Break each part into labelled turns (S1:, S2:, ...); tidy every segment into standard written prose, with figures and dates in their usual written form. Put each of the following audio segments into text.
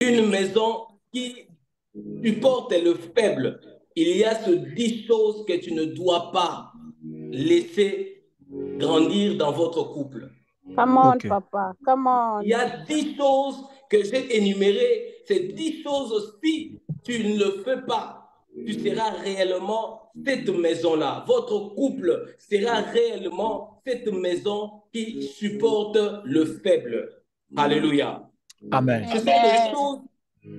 S1: Une maison qui supporte le faible. Il y a ces 10 choses que tu ne dois pas laisser grandir dans votre couple.
S2: Come on,
S3: Ok.
S2: Papa. Come
S1: Il y
S2: on.
S1: a 10 choses que j'ai énumérées. Ces 10 choses, si tu ne le fais pas, tu seras réellement cette maison-là. Votre couple sera réellement cette maison qui supporte le faible. Alléluia.
S3: Amen.
S1: Ce sont des
S2: Amen.
S1: choses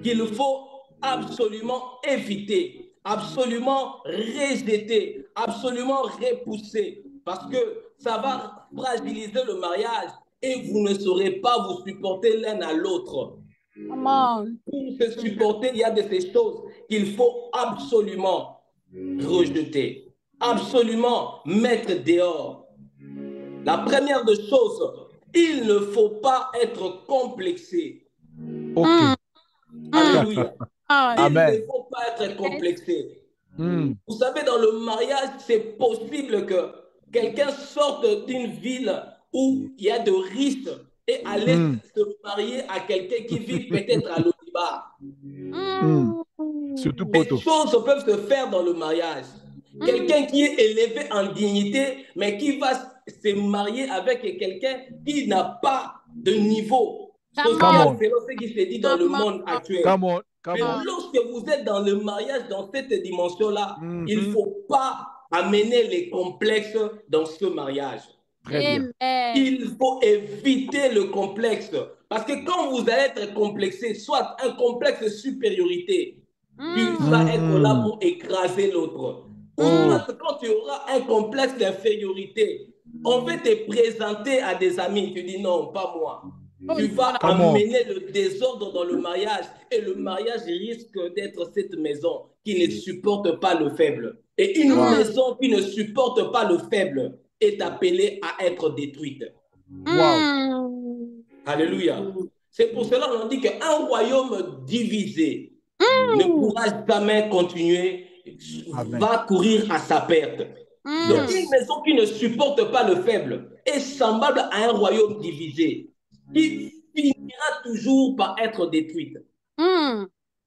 S1: qu'il faut absolument éviter, absolument rejeter, absolument repousser, parce que ça va fragiliser le mariage et vous ne saurez pas vous supporter l'un à l'autre.
S2: Come on.
S1: Pour se supporter, il y a de ces choses qu'il faut absolument rejeter, absolument mettre dehors. La première des choses, il ne faut pas être complexé.
S3: Ok.
S1: Alléluia. Il
S3: Amen.
S1: ne faut pas être complexé.
S3: Mm.
S1: Vous savez, dans le mariage, c'est possible que quelqu'un sorte d'une ville où il y a de risques et aller se marier à quelqu'un qui vit peut-être à l'Olibar.
S3: Mm. Surtout
S1: Des
S3: Poto.
S1: choses peuvent se faire dans le mariage. Quelqu'un qui est élevé en dignité, mais qui va se marier avec quelqu'un qui n'a pas de niveau
S2: Come
S1: social
S2: on.
S1: selon ce qui se dit dans le
S2: Come
S1: monde
S2: on.
S1: actuel.
S3: Come on. Come
S1: Mais
S3: on.
S1: lorsque vous êtes dans le mariage, dans cette dimension-là, il ne
S3: Mhm.
S1: faut pas amener les complexes dans ce mariage.
S3: Très bien.
S2: Amen.
S1: Il faut éviter le complexe. Parce que quand vous allez être complexé, soit un complexe de supériorité, tu vas être là
S3: Mm.
S1: pour écraser l'autre. Ou
S3: Oh.
S1: soit quand tu auras un complexe d'infériorité, on va te présenter à des amis, tu dis non, pas moi. Tu vas
S3: Come on.
S1: amener le désordre dans le mariage et le mariage risque d'être cette maison qui ne supporte pas le faible. Et une
S3: Wow.
S1: maison qui ne supporte pas le faible est appelée à être détruite.
S3: Wow.
S1: Alléluia. C'est pour cela qu'on dit qu'un royaume divisé ne pourra jamais continuer,
S3: Amen.
S1: va courir à sa perte. Donc, une
S3: Yes.
S1: maison qui ne supporte pas le faible est semblable à un royaume divisé qui finira toujours par être détruite.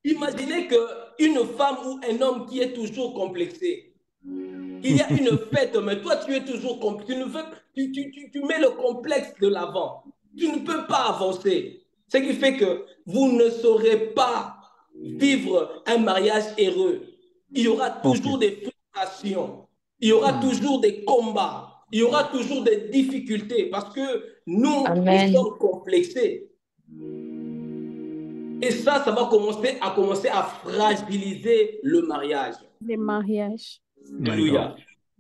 S1: Imaginez qu'une femme ou un homme qui est toujours complexé, il y a une fête, mais toi tu es toujours complexé, tu mets le complexe de l'avant. Tu ne peux pas avancer. Ce qui fait que vous ne saurez pas vivre un mariage heureux. Il y aura toujours
S3: Ok.
S1: des frustrations, il y aura toujours des combats, il y aura toujours des difficultés parce que nous sommes complexés. Et ça va commencer à fragiliser le mariage.
S2: Le mariage.
S3: My God.
S1: Alléluia.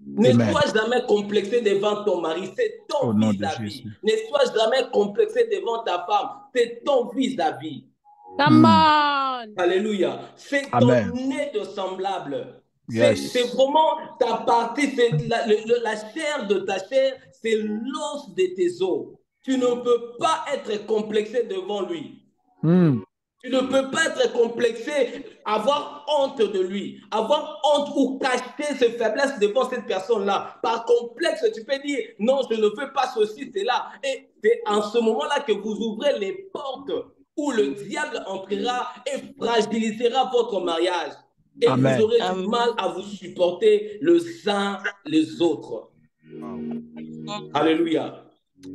S1: Ne
S3: Amen.
S1: sois jamais complexé devant ton mari, c'est
S3: Au
S1: ton
S3: nom de
S1: vis-à-vis.
S3: Jésus.
S1: Ne sois jamais complexé devant ta femme, c'est ton vis-à-vis.
S2: Come on.
S1: Alléluia. C'est
S3: Amen.
S1: ton aide semblable. C'est
S3: Yes.
S1: vraiment ta partie, c'est la chair de ta chair, c'est l'os de tes os. Tu ne peux pas être complexé devant lui.
S3: Mm.
S1: Tu ne peux pas être complexé, avoir honte de lui, avoir honte ou cacher ses faiblesses devant cette personne-là. Par complexe, tu peux dire non, je ne veux pas ceci, cela. Et c'est en ce moment-là que vous ouvrez les portes où le diable entrera et fragilisera votre mariage. Et vous
S3: Amen.
S1: aurez du mal à vous supporter les uns les autres.
S3: Wow.
S1: Alléluia.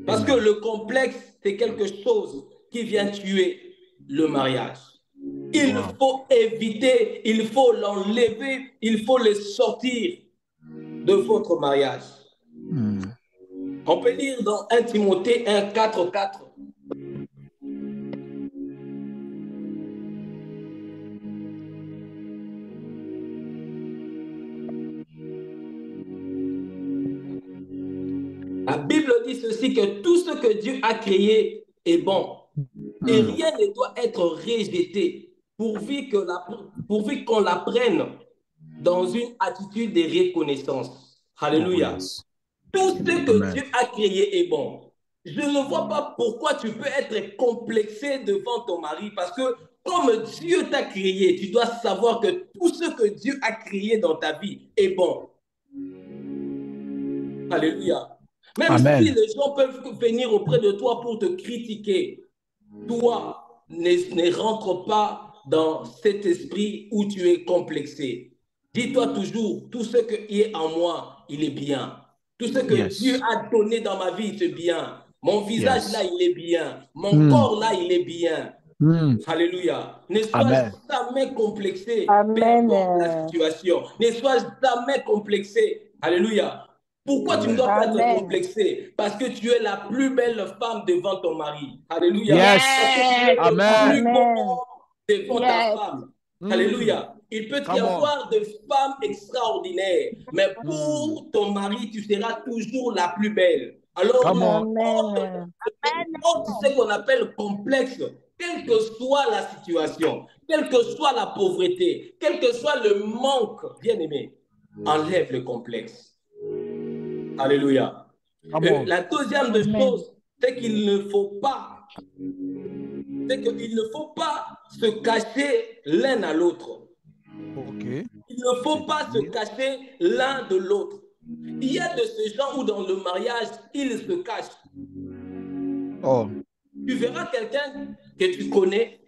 S1: Parce que
S3: Amen.
S1: le complexe, c'est quelque chose qui vient tuer le mariage. Il
S3: Wow.
S1: faut éviter, il faut l'enlever, il faut le sortir de votre mariage.
S3: Mm.
S1: On peut lire dans 1 Timothée 1, 4, 4. La Bible dit ceci, que tout ce que Dieu a créé est bon. Et
S3: Mm.
S1: rien ne doit être rejeté pourvu qu'on la prenne dans une attitude de reconnaissance.
S3: Oh,
S1: Alléluia.
S3: yes.
S1: Tout ce que
S3: Amen.
S1: Dieu a créé est bon. Je ne vois pas pourquoi tu peux être complexé devant ton mari parce que comme Dieu t'a créé, tu dois savoir que tout ce que Dieu a créé dans ta vie est bon. Alléluia. Même si
S3: Amen.
S1: les gens peuvent venir auprès de toi pour te critiquer, toi, ne rentre pas dans cet esprit où tu es complexé. Dis-toi toujours, tout ce qui est en moi, il est bien. Tout ce que Dieu a donné dans ma vie, c'est bien. Mon visage là, il est bien. Mon corps là, il est bien. Alléluia. Ne sois jamais complexé, peu importe la situation. Ne sois jamais complexé. Alléluia. Pourquoi tu ne dois pas être complexé? Parce que tu es la plus belle femme devant ton mari. Alléluia.
S3: Yes.
S1: Parce que tu es le plus beau homme devant ta femme. Alléluia. Il peut y avoir des femmes extraordinaires, mais pour ton mari, tu seras toujours la plus belle. Alors, ce qu'on appelle complexe, quelle que soit la situation, quelle que soit la pauvreté, quel que soit le manque, bien aimé, enlève le complexe. Alléluia. La deuxième des choses, c'est qu'il ne faut pas, se cacher l'un à l'autre. Il ne faut pas se cacher l'un de l'autre. Il y a de ces gens où dans le mariage, ils se cachent. Tu verras quelqu'un que tu connais,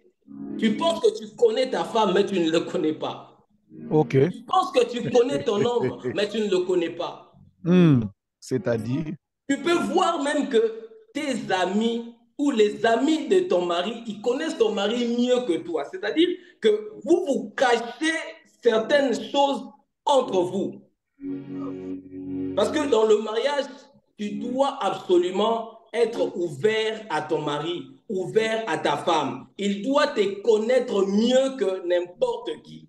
S1: tu penses que tu connais ta femme, mais tu ne le connais pas. Tu penses que tu connais ton homme, mais tu ne le connais pas.
S3: C'est-à-dire?
S1: Tu peux voir même que tes amis ou les amis de ton mari, ils connaissent ton mari mieux que toi. C'est-à-dire que vous vous cachez certaines choses entre vous. Parce que dans le mariage, tu dois absolument être ouvert à ton mari, ouvert à ta femme. Il doit te connaître mieux que n'importe qui.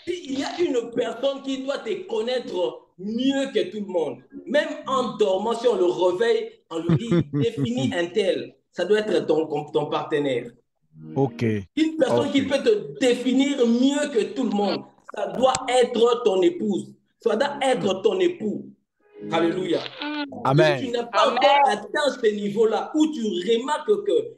S1: Il y a une personne qui doit te connaître mieux que tout le monde. Même en dormant, si on le réveille, on lui dit, définis un tel. Ça doit être ton partenaire. Une personne qui peut te définir mieux que tout le monde, ça doit être ton épouse. Ça doit être ton époux. Alléluia.
S3: Amen.
S1: Si tu n'as pas encore atteint ce niveau-là, où tu remarques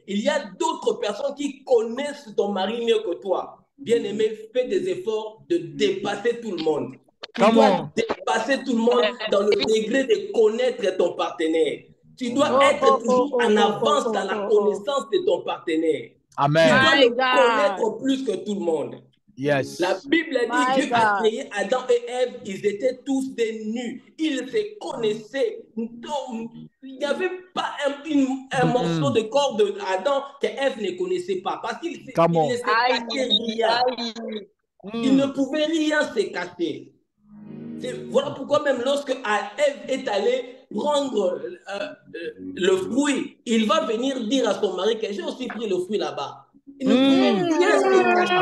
S1: qu'il y a d'autres personnes qui connaissent ton mari mieux que toi, bien aimé, fais des efforts de dépasser tout le monde. Tu dois dépasser tout le monde dans le degré de connaître ton partenaire. Tu dois être toujours en avance dans la connaissance de ton partenaire.
S3: Amen.
S1: Tu dois le connaître plus que tout le monde.
S3: Yes.
S1: La Bible dit Dieu a créé Adam et Ève, ils étaient tous des nus. Ils se connaissaient. Donc, il n'y avait pas un morceau de corps d'Adam que Ève ne connaissait pas. Parce qu'il ne se cachait rien. Il ne pouvait rien se cacher. Voilà pourquoi même lorsque Ève est allée prendre le fruit, il va venir dire à son mari que j'ai aussi pris le fruit là-bas. Il ne pouvait rien se cacher.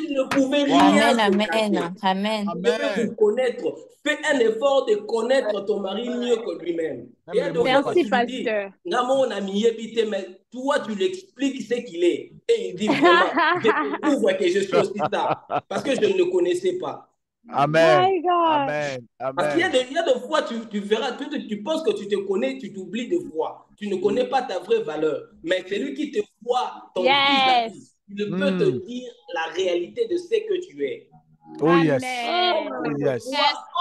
S1: Il ne pouvait rien se cacher.
S4: Amen.
S1: Il devait vous connaître. Fais un effort de connaître ton mari mieux que lui-même.
S2: Merci, pasteur.
S1: Mon ami, mais toi, tu l'expliques ce qu'il est. Et il dit vraiment, je découvre que je suis aussi ça. Parce que je ne le connaissais pas.
S3: Amen. Amen.
S1: Parce qu'il y a des fois, tu verras, tu penses que tu te connais, tu t'oublies de fois. Tu ne connais pas ta vraie valeur. Mais celui qui te voit, ton vis-à-vis, il peut te dire la réalité de ce que tu es.
S3: Oh yes.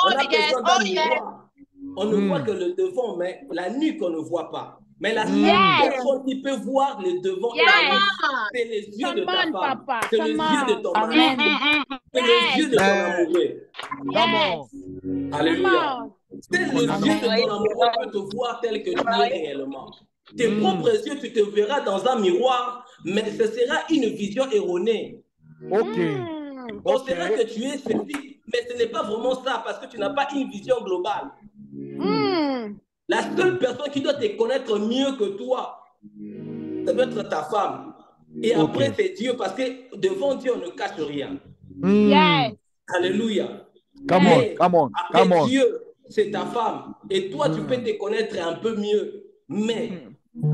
S1: On a besoin d'un miroir. On ne voit que le devant, mais la nuque, on ne voit pas. Mais la seule personne qui peut voir le devant, c'est les yeux de ta femme. C'est les yeux de ton mari. C'est les yeux de ton amoureux. Alléluia. C'est les yeux de ton amoureux qui te voir tel que tu es réellement. Tes propres yeux, tu te verras dans un miroir, mais ce sera une vision erronée. On sera que tu es ceci, mais ce n'est pas vraiment ça parce que tu n'as pas une vision globale. La seule personne qui doit te connaître mieux que toi, ça doit être ta femme. Et après, c'est Dieu, parce que devant Dieu, on ne cache rien. Alléluia.
S3: Come on.
S1: Dieu, c'est ta femme. Et toi, tu peux te connaître un peu mieux. Mais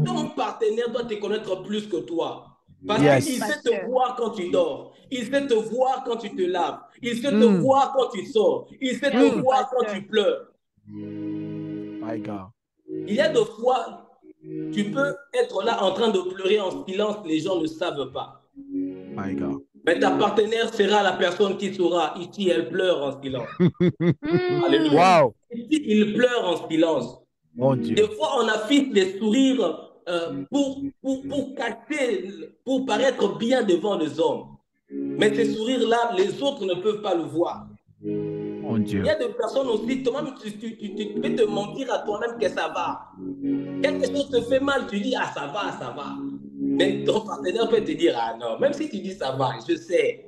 S1: ton partenaire doit te connaître plus que toi. Parce qu'il sait te voir quand tu dors. Il sait te voir quand tu te laves. Il sait te voir quand tu sors. Il sait te voir quand tu pleures.
S3: My God.
S1: Il y a des fois, tu peux être là en train de pleurer en silence, les gens ne savent pas.
S3: My God.
S1: Mais ta partenaire sera la personne qui saura. Ici, elle pleure en silence. Alléluia.
S3: Wow.
S1: Ici, il pleure en silence.
S3: Mon Dieu.
S1: Des fois, on affiche des sourires pour paraître bien devant les hommes. Mais ce sourire-là, les autres ne peuvent pas le voir.
S3: Mon Dieu.
S1: Il y a des personnes aussi, toi-même, tu peux te mentir à toi-même que ça va. Quelque chose te fait mal, tu dis, ah, ça va, ça va. Mais ton partenaire peut te dire, ah non, même si tu dis ça va, je sais,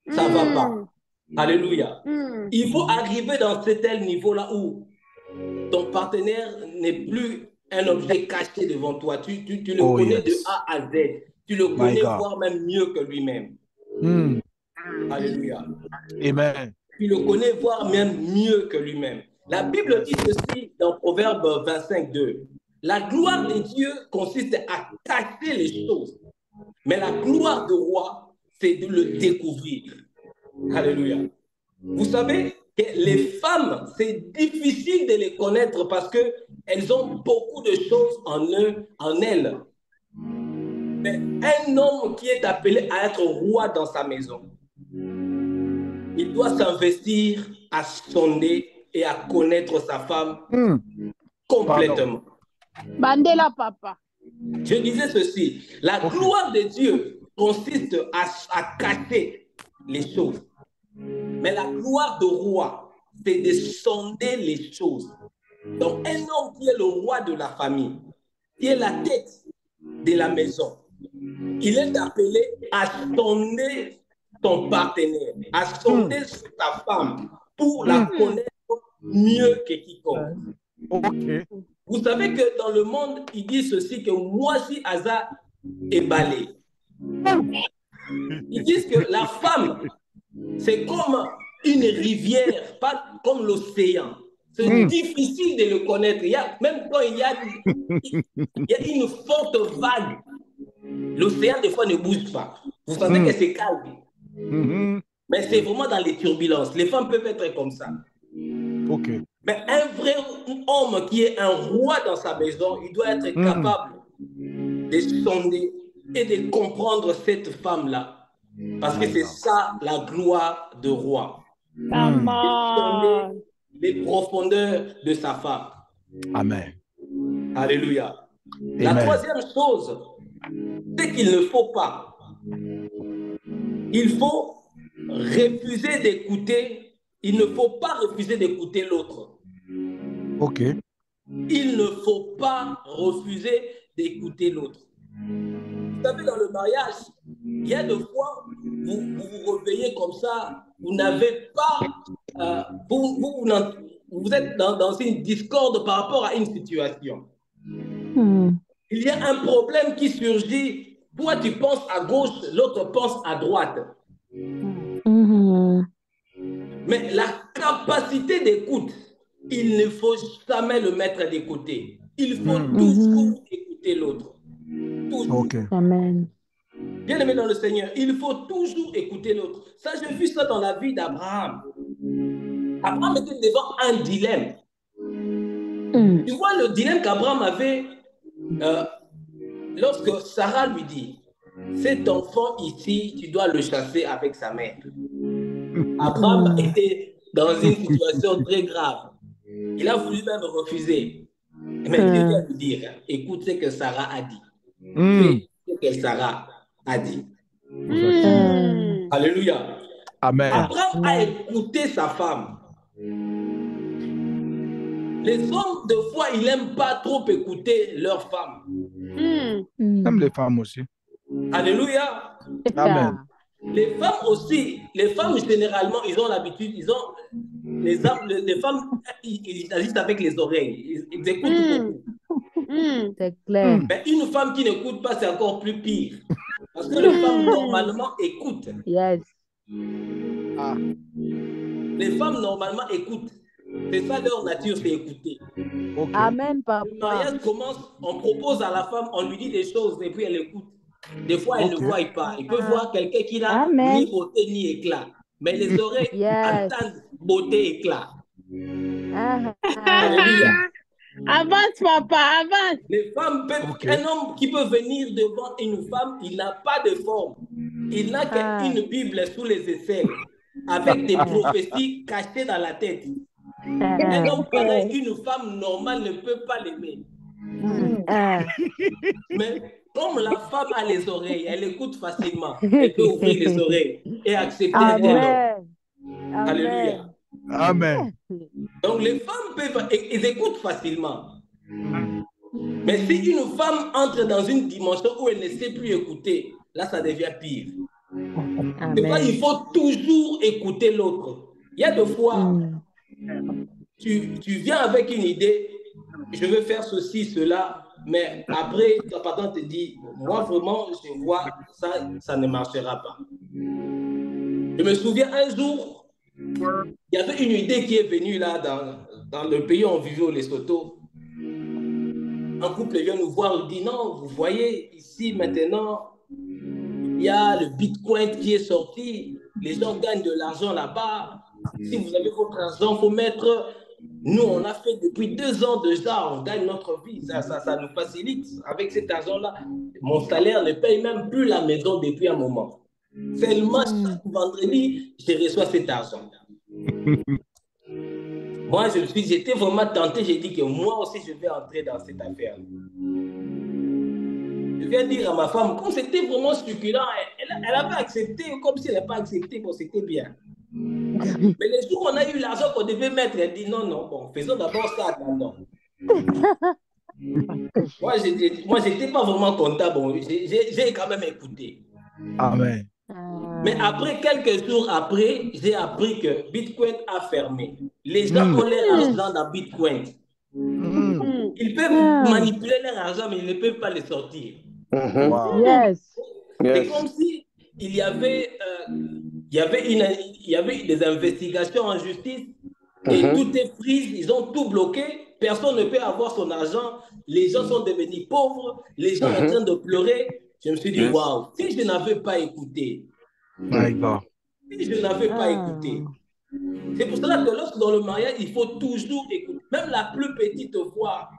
S1: ça va pas. Alléluia. Il faut arriver dans ce tel niveau-là où ton partenaire n'est plus un objet caché devant toi. Tu le connais de A à Z. Tu le connais, voire même mieux que lui-même. Alléluia.
S3: Amen.
S1: Tu le connais, voire même mieux que lui-même. La Bible dit ceci dans Proverbe 25, 2. La gloire de Dieu consiste à cacher les choses, mais la gloire du roi, c'est de le découvrir. Alléluia. Vous savez que les femmes, c'est difficile de les connaître parce qu'elles ont beaucoup de choses en elles. Mais un homme qui est appelé à être roi dans sa maison, il doit s'investir à sonder et à connaître sa femme complètement.
S2: Bandela, papa.
S1: Je disais ceci, la gloire de Dieu consiste à cacher les choses. Mais la gloire du roi, c'est de sonder les choses. Donc, un homme qui est le roi de la famille, qui est la tête de la maison, il est appelé à sonder ton partenaire, à sonder ta femme pour la connaître mieux que quiconque. Vous savez que dans le monde, ils disent ceci, que Moisi Aza est balai. Ils disent que la femme, c'est comme une rivière, pas comme l'océan. C'est difficile de le connaître. Même quand il y a une forte vague, l'océan, des fois, ne bouge pas. Vous sentez que c'est calme. Mais c'est vraiment dans les turbulences. Les femmes peuvent être comme ça. Mais un vrai homme qui est un roi dans sa maison, il doit être capable de sonder et de comprendre cette femme-là. Parce que c'est ça la gloire de roi. Sonder les profondeurs de sa femme.
S3: Amen.
S1: Alléluia. La troisième chose, c'est qu'il ne faut pas. Il faut refuser d'écouter. Il ne faut pas refuser d'écouter l'autre. Il ne faut pas refuser d'écouter l'autre. Vous savez, dans le mariage, il y a des fois, vous vous réveillez comme ça, vous n'avez pas, vous êtes dans une discorde par rapport à une situation. Il y a un problème qui surgit, toi tu penses à gauche, l'autre pense à droite. Mais la capacité d'écoute, il ne faut jamais le mettre de côté. Il faut toujours écouter l'autre.
S2: Amen.
S1: Bien aimé dans le Seigneur, il faut toujours écouter l'autre. Ça, j'ai vu ça dans la vie d'Abraham. Abraham était devant un dilemme. Tu vois le dilemme qu'Abraham avait lorsque Sarah lui dit, cet enfant ici, tu dois le chasser avec sa mère. Abraham était dans une situation très grave. Il a voulu même refuser. Mais Dieu vient lui dire, écoute ce que Sarah a dit. Fais ce que Sarah a dit. Alléluia.
S3: Amen.
S1: Abraham a écouté sa femme. Les hommes, de fois, ils n'aiment pas trop écouter leur femme.
S3: Même les femmes aussi.
S1: Alléluia.
S3: Amen.
S1: Les femmes aussi, les femmes généralement, ils ont l'habitude, les femmes, ils agissent avec les oreilles, ils écoutent beaucoup.
S2: C'est clair.
S1: Mais une femme qui n'écoute pas, c'est encore plus pire. Parce que les femmes, normalement, écoutent.
S2: Yes.
S1: Les femmes, normalement, écoutent. C'est ça leur nature, c'est écouter.
S2: Amen, papa.
S1: Le mariage commence, on propose à la femme, on lui dit des choses et puis elle écoute. Des fois, elle ne voit pas. Il peut voir quelqu'un qui n'a ni beauté ni éclat. Mais les oreilles entendent beauté et éclat. Alléluia.
S2: Avance, papa, avance.
S1: Les femmes peuvent, un homme qui peut venir devant une femme, il n'a pas de forme. Il n'a qu'une Bible sous les aisselles, avec des prophéties cachées dans la tête. Un homme pareil, une femme normale ne peut pas l'aimer. Mais comme la femme a les oreilles, elle écoute facilement. Elle peut ouvrir les oreilles et accepter un tel homme. Alléluia.
S3: Amen.
S1: Donc les femmes ils écoutent facilement. Mais si une femme entre dans une dimension où elle ne sait plus écouter, là ça devient pire. C'est pas, il faut toujours écouter l'autre. Il y a des fois, tu viens avec une idée, je veux faire ceci, cela, mais après, ton patron te dit, moi vraiment, je vois, ça ne marchera pas. Je me souviens un jour, il y avait une idée qui est venue là dans le pays où on vivait au Lesotho. Un couple vient nous voir, il dit non, vous voyez, ici maintenant, il y a le Bitcoin qui est sorti, les gens gagnent de l'argent là-bas. Si vous avez votre argent, il faut mettre. Nous, on a fait depuis 2 ans déjà, on gagne notre vie, ça nous facilite. Avec cet argent-là, mon salaire ne paye même plus la maison depuis un moment. Seulement chaque vendredi, je reçois cet argent. Moi, j'étais vraiment tenté, j'ai dit que moi aussi, je vais entrer dans cette affaire. Je viens dire à ma femme, comme c'était vraiment succulent, elle avait accepté, comme si elle n'avait pas accepté, bon, c'était bien. Mais les jours où on a eu l'argent qu'on devait mettre, elle dit non, bon, faisons d'abord ça, attendons. Moi, je n'étais pas vraiment content, bon, j'ai quand même écouté.
S3: Amen.
S1: Mais après, quelques jours après, j'ai appris que Bitcoin a fermé. Les gens ont leur argent dans Bitcoin. Ils peuvent manipuler leur argent, mais ils ne peuvent pas le sortir.
S3: Wow.
S1: C'est comme si il y avait des investigations en justice et tout est pris, ils ont tout bloqué, personne ne peut avoir son argent, les gens sont devenus pauvres, les gens sont en train de pleurer. Je me suis dit, waouh, si je n'avais pas écouté, si je n'avais pas écouté. C'est pour cela que lorsque dans le mariage, il faut toujours écouter. Même la plus petite voix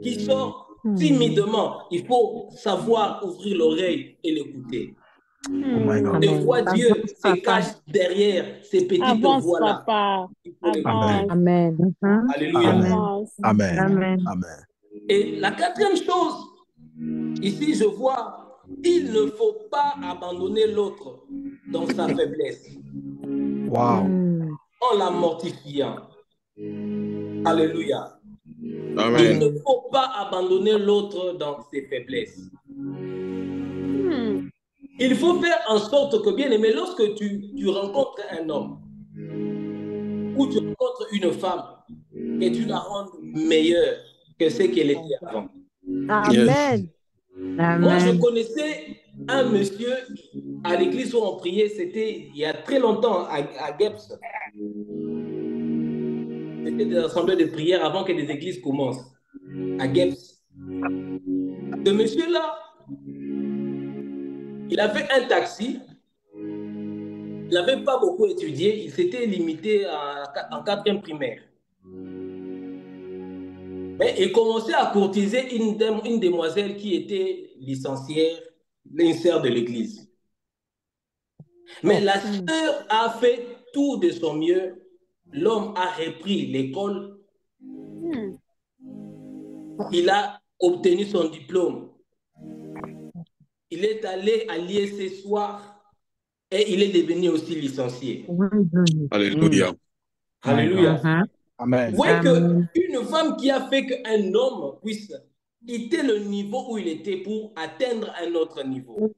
S1: qui sort timidement, il faut savoir ouvrir l'oreille et l'écouter. Des fois, Dieu se cache derrière ces petites voix-là.
S2: Amen.
S1: Alléluia.
S3: Amen.
S1: Et la quatrième chose, ici, je vois, il ne faut pas abandonner l'autre dans sa faiblesse.
S3: Wow.
S1: En la mortifiant. Alléluia.
S4: Amen.
S1: Il ne faut pas abandonner l'autre dans ses faiblesses. Il faut faire en sorte que, bien aimé, lorsque tu rencontres un homme ou tu rencontres une femme, que tu la rendes meilleure que ce qu'elle était avant.
S2: Amen.
S1: Moi, je connaissais un monsieur à l'église où on priait, c'était il y a très longtemps à Geps. C'était des assemblées de prière avant que les églises commencent. À Geps. Ce monsieur-là, il avait un taxi. Il n'avait pas beaucoup étudié. Il s'était limité en 4e primaire. Mais il commençait à courtiser une demoiselle qui était licenciaire, une sœur de l'église. Mais la sœur a fait tout de son mieux. L'homme a repris l'école. Il a obtenu son diplôme. Il est allé à l'IEC soir et il est devenu aussi licencié.
S4: Alléluia.
S1: Alléluia.
S3: Amen.
S1: Vous voyez qu'une femme qui a fait qu'un homme puisse quitter le niveau où il était pour atteindre un autre niveau.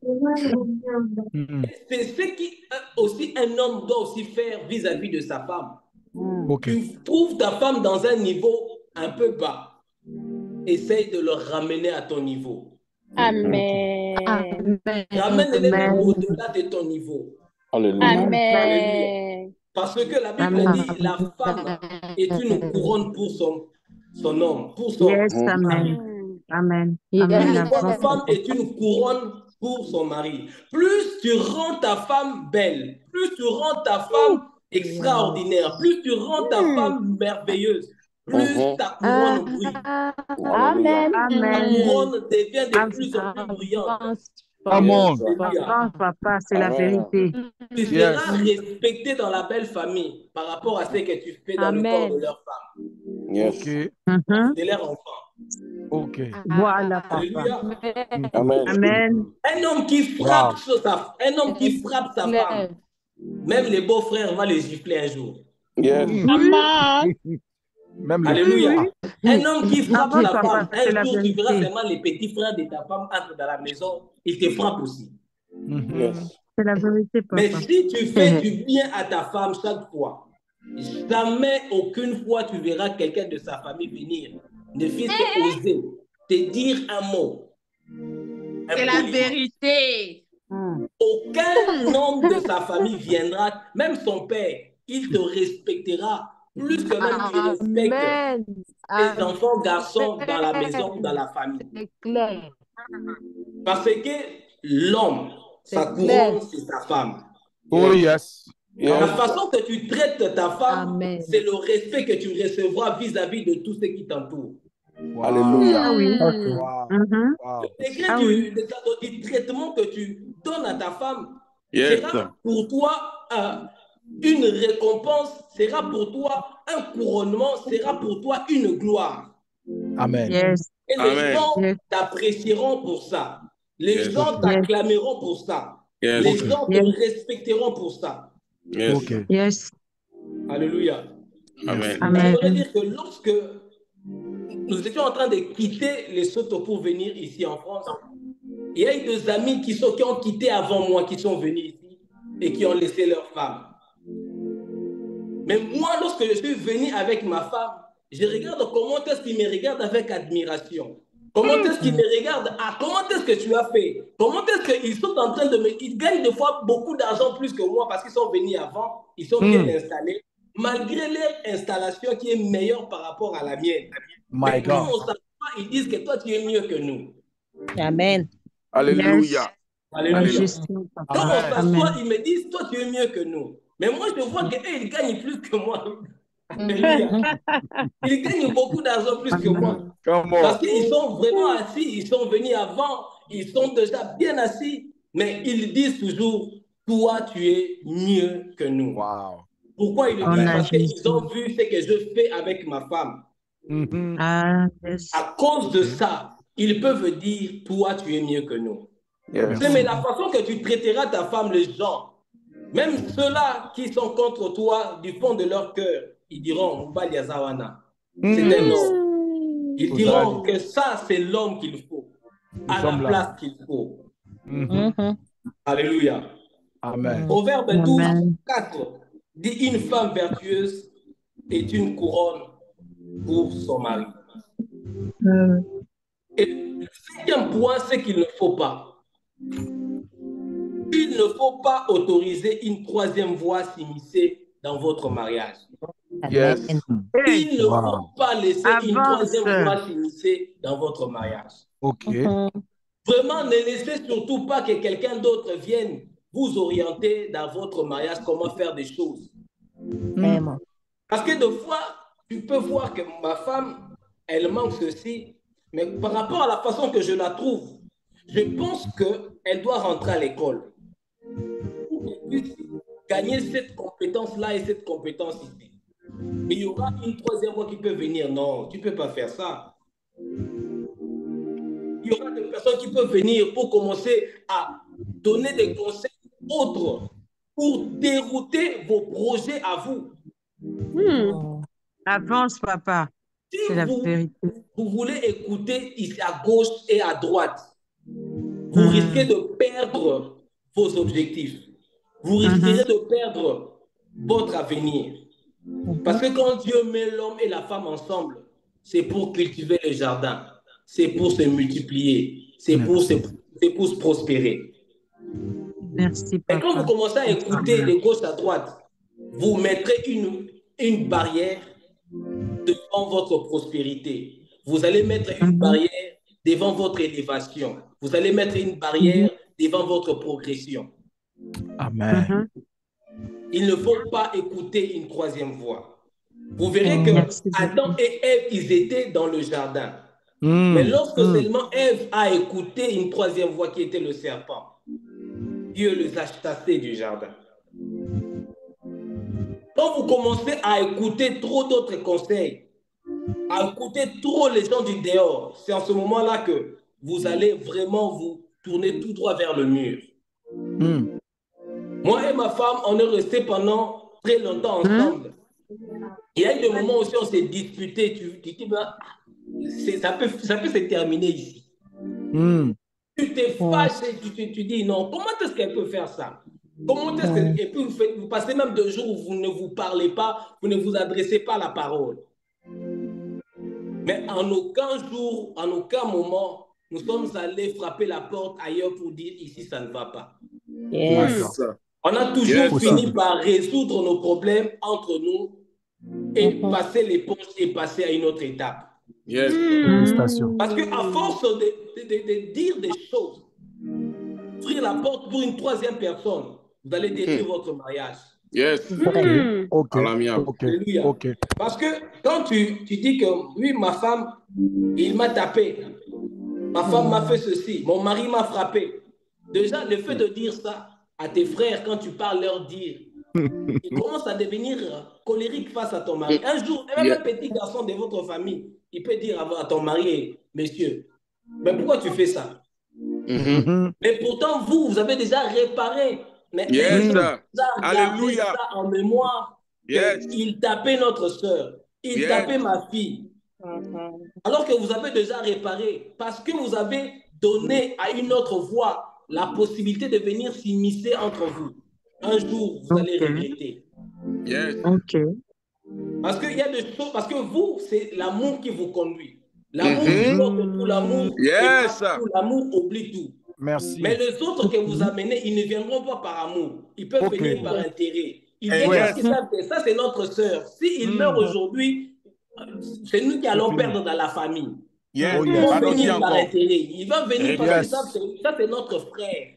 S1: C'est ce qui aussi un homme doit aussi faire vis-à-vis de sa femme. Tu trouves ta femme dans un niveau un peu bas. Essaye de le ramener à ton niveau.
S2: Amen.
S1: Ramène-les au-delà de ton niveau.
S4: Alléluia.
S2: Amen.
S1: Parce que la Bible dit la femme est une couronne pour son homme, pour son mari.
S5: Amen.
S1: Une bonne femme est une couronne pour son mari. Plus tu rends ta femme belle, plus tu rends ta femme extraordinaire, plus tu rends ta femme merveilleuse, plus ta couronne brille.
S2: Amen.
S1: Ta couronne devient de plus en plus brillante.
S3: Amen.
S5: Papa, c'est la vérité.
S1: Tu seras respecté dans la belle famille par rapport à ce que tu fais dans le corps de leur femme.
S4: Yes.
S1: De leur enfant.
S3: Ok.
S5: Voilà, papa.
S1: Alléluia.
S4: Amen.
S5: Amen.
S1: Un homme qui frappe sa femme, même les beaux-frères vont le gifler un jour.
S4: Yes.
S2: Amen.
S3: Même les...
S1: Alléluia.
S5: Oui,
S1: Un homme qui frappe
S5: oui,
S1: sa
S5: papa,
S1: femme,
S5: c'est
S1: un
S5: la
S1: jour tu verras
S5: vérité.
S1: seulement les petits frères de ta femme entrent dans la maison, ils te frappent aussi.
S4: Yes.
S5: C'est la vérité,
S1: Mais
S5: papa.
S1: si tu fais du bien à ta femme chaque fois, jamais aucune fois tu verras quelqu'un de sa famille venir, ne fût-ce qu'oser te dire un mot.
S2: C'est la vérité.
S1: Aucun homme de sa famille viendra, même son père, il te respectera plus que même il respecte
S2: Amen.
S1: les enfants garçons dans la maison, dans la famille.
S2: C'est clair.
S1: Parce que l'homme, sa
S2: C'est clair.
S1: couronne, c'est sa femme.
S3: Oh, yes.
S1: La
S4: Yes.
S1: façon que tu traites ta femme,
S2: Amen.
S1: c'est le respect que tu recevras vis-à-vis de tous ceux qui t'entourent.
S3: Wow.
S4: Alléluia.
S5: Ah oui.
S3: Wow.
S5: Mhm.
S3: Wow.
S1: Le degré
S5: Ah oui.
S1: du traitement que tu donnes à ta femme
S4: Yes.
S1: sera pour toi une récompense, sera pour toi un couronnement, sera pour toi une gloire.
S3: Amen.
S5: Yes.
S1: Et les
S4: Amen.
S1: gens
S5: Yes.
S1: t'apprécieront pour ça. Les
S4: Yes.
S1: gens t'acclameront pour ça.
S4: Yes.
S1: Les
S3: Ok.
S1: gens te
S5: Yes.
S1: respecteront pour ça.
S4: Yes.
S3: Ok.
S5: Yes.
S1: Alléluia.
S4: Amen.
S5: Amen.
S1: J'aimerais dire que lorsque nous étions en train de quitter Lesotho pour venir ici en France, il y a eu deux amis qui ont quitté avant moi, qui sont venus ici et qui ont laissé leur femme. Mais moi, lorsque je suis venu avec ma femme, je regarde comment est-ce qu'ils me regardent avec admiration. Comment est-ce qu'ils me regardent? Ah, comment est-ce que tu as fait? Comment est-ce qu'ils sont en train de me... Ils gagnent des fois beaucoup d'argent plus que moi parce qu'ils sont venus avant, ils sont bien installés, malgré leur installation qui est meilleure par rapport à la mienne.
S3: My
S1: Mais quand
S3: God.
S1: on s'assoit, ils disent que toi, tu es mieux que nous.
S2: Amen.
S4: Alléluia.
S1: Alléluia.
S5: Justement,
S1: Quand
S5: papa.
S1: on s'assoit,
S5: Amen.
S1: ils me disent, toi, tu es mieux que nous. Mais moi, je vois qu'eux, ils gagnent plus que moi. Alléluia. Ils gagnent beaucoup d'argent plus que moi.
S3: Come
S1: Parce
S3: on.
S1: qu'ils sont vraiment assis, ils sont venus avant, ils sont déjà bien assis, mais ils disent toujours, toi, tu es mieux que nous.
S3: Wow.
S1: Pourquoi ils le
S5: On
S1: disent?
S5: a
S1: Parce qu'ils
S5: Jésus.
S1: ont vu ce que je fais avec ma femme.
S5: Ah, yes.
S1: À cause de ça, ils peuvent dire, toi, tu es mieux que nous.
S4: Yes.
S1: Mais la façon que tu traiteras ta femme, les gens, même ceux-là qui sont contre toi, du fond de leur cœur, ils diront, Mbali Azawana, c'est un homme. Ils diront que ça, c'est l'homme qu'il faut, à la place qu'il faut. Alléluia.
S3: Amen.
S1: Proverbe 12,
S5: Amen.
S1: 4 dit, une femme vertueuse est une couronne pour son mari. Et le cinquième point, c'est qu'il ne faut pas. Il ne faut pas autoriser une troisième voix s'immiscer dans votre mariage.
S3: Yes.
S1: Il ne faut pas laisser une
S5: Avance.
S1: troisième voix s'immiscer dans votre mariage.
S3: Ok.
S1: Vraiment, ne laissez surtout pas que quelqu'un d'autre vienne vous orienter dans votre mariage, comment faire des choses. Parce que des fois, tu peux voir que ma femme, elle manque ceci, mais par rapport à la façon que je la trouve, je pense qu'elle doit rentrer à l'école pour qu'elle puisse gagner cette compétence-là et cette compétence ici. Mais il y aura une troisième voie qui peut venir. Non, tu ne peux pas faire ça. Il y aura des personnes qui peuvent venir pour commencer à donner des conseils autres pour dérouter vos projets à vous.
S5: Avance, papa. C'est la vérité.
S1: Vous voulez écouter ici à gauche et à droite, vous risquez de perdre vos objectifs. Vous risquerez de perdre votre avenir. Parce que quand Dieu met l'homme et la femme ensemble, c'est pour cultiver le jardin, c'est pour se multiplier, c'est pour se prospérer.
S5: Merci,
S1: Et
S5: papa.
S1: quand vous commencez à écouter de gauche à droite, vous mettrez une barrière devant votre prospérité. Vous allez mettre une barrière devant votre élévation. Vous allez mettre une barrière devant votre progression.
S3: Amen.
S1: Il ne faut pas écouter une troisième voix. Vous verrez que Adam et Ève, ils étaient dans le jardin. Mais lorsque seulement Ève a écouté une troisième voix qui était le serpent, Dieu les a chassés du jardin. Quand vous commencez à écouter trop d'autres conseils, à écouter trop les gens du dehors, c'est en ce moment-là que vous allez vraiment vous tourner tout droit vers le mur. Moi et ma femme, on est restés pendant très longtemps ensemble. Il y a eu des moments aussi où on s'est disputés. Tu dis, bah, ça peut se terminer ici. Tu t'es fâché, tu dis non, comment est-ce qu'elle peut faire ça? Comment est-ce qu'elle peut vous passer même 2 jours où vous ne vous parlez pas, vous ne vous adressez pas la parole? Mais en aucun jour, en aucun moment, nous sommes allés frapper la porte ailleurs pour dire ici ça ne va pas. On a toujours fini par résoudre nos problèmes entre nous et passer l'éponge et passer à une autre étape. Parce qu'à force de dire des choses, ouvrir la porte pour une 3e personne, vous allez détruire votre mariage.
S3: Ok.
S1: Parce que quand tu dis que oui, ma femme, il m'a tapé, ma femme m'a fait ceci, mon mari m'a frappé. Déjà, le fait de dire ça à tes frères, quand tu parles leur dire, ils commencent à devenir colériques face à ton mari. Un jour, même un petit garçon de votre famille, il peut dire à ton mari, monsieur, mais pourquoi tu fais ça? Mais pourtant, vous avez déjà réparé. Mais vous avez ça en mémoire. Il tapait notre soeur. Il tapait ma fille. Alors que vous avez déjà réparé. Parce que vous avez donné à une autre voix la possibilité de venir s'immiscer entre vous. Un jour, vous allez regretter. Parce qu'il y a des choses, parce que vous, c'est l'amour qui vous conduit. L'amour supporte tout, l'amour tout, l'amour oublie tout.
S3: Merci.
S1: Mais les autres que vous amenez, ils ne viendront pas par amour. Ils peuvent venir par intérêt. Ils viennent parce qu'ils savent que ça, c'est notre sœur. S'il meurt aujourd'hui, c'est nous qui allons perdre dans la famille. Ils vont venir par intérêt. Ils vont venir parce qu'ils savent que ça, c'est notre frère.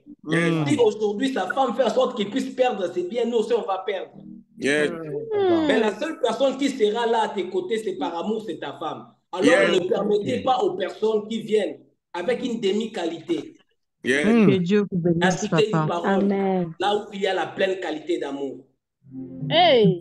S1: Si aujourd'hui sa femme fait en sorte qu'il puisse perdre, c'est bien, nous aussi on va perdre. Mais la seule personne qui sera là à tes côtés, c'est par amour, c'est ta femme. Alors ne permettez pas aux personnes qui viennent avec une demi-qualité.
S5: Que Dieu vous bénisse, papa.
S1: Parole, là où il y a la pleine qualité d'amour.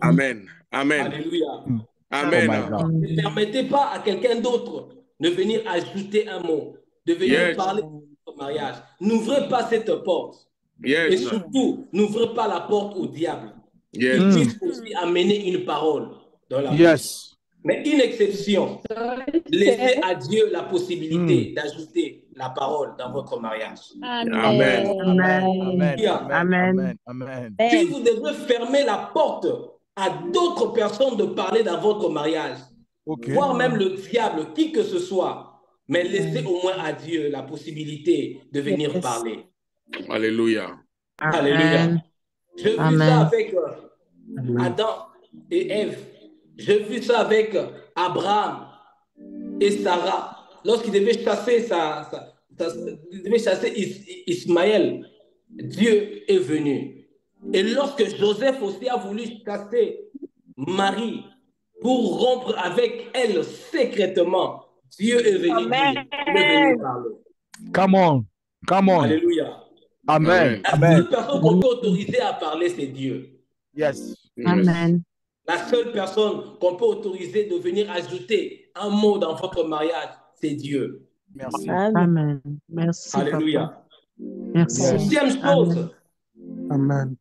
S4: Amen.
S1: Alléluia.
S4: Amen.
S1: Ne permettez pas à quelqu'un d'autre de venir ajouter un mot, de venir parler de votre mariage. N'ouvrez pas cette porte. Et surtout, n'ouvrez pas la porte au diable. Il puisse aussi amener une parole dans la bouche. Mais une exception, laissez à Dieu la possibilité d'ajouter la parole dans votre mariage.
S3: Amen.
S1: Si vous devez fermer la porte à d'autres personnes de parler dans votre mariage, voire même le diable, qui que ce soit, mais laissez au moins à Dieu la possibilité de venir parler.
S4: Alléluia.
S1: Alléluia. Je vis ça avec Adam et Ève. J'ai vu ça avec Abraham et Sarah. Lorsqu'ils devaient chasser Ismaël, Dieu est venu. Et lorsque Joseph aussi a voulu chasser Marie pour rompre avec elle secrètement, Dieu est venu dire, il est venu parler.
S3: Come on.
S1: Alléluia.
S3: Amen.
S1: La seule personne qu'on peut autoriser à parler, c'est Dieu.
S5: Amen.
S1: La seule personne qu'on peut autoriser de venir ajouter un mot dans votre mariage, c'est Dieu.
S3: Merci.
S5: Amen. Merci.
S1: Alléluia.
S5: Papa. Merci.
S1: 2e chose.
S3: Amen.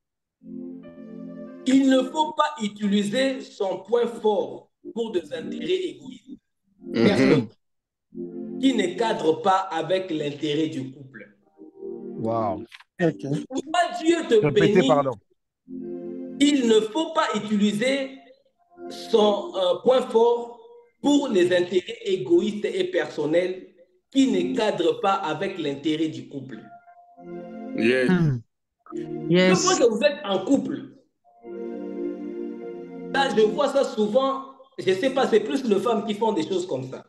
S1: Il ne faut pas utiliser son point fort pour des intérêts égoïstes. Personne qui ne cadre pas avec l'intérêt du couple.
S3: Wow.
S1: Pourquoi Dieu te bénit? Il ne faut pas utiliser son point fort pour les intérêts égoïstes et personnels qui ne cadrent pas avec l'intérêt du couple. Je vois que vous êtes en couple. Là, je vois ça souvent. Je ne sais pas, c'est plus les femmes qui font des choses comme ça.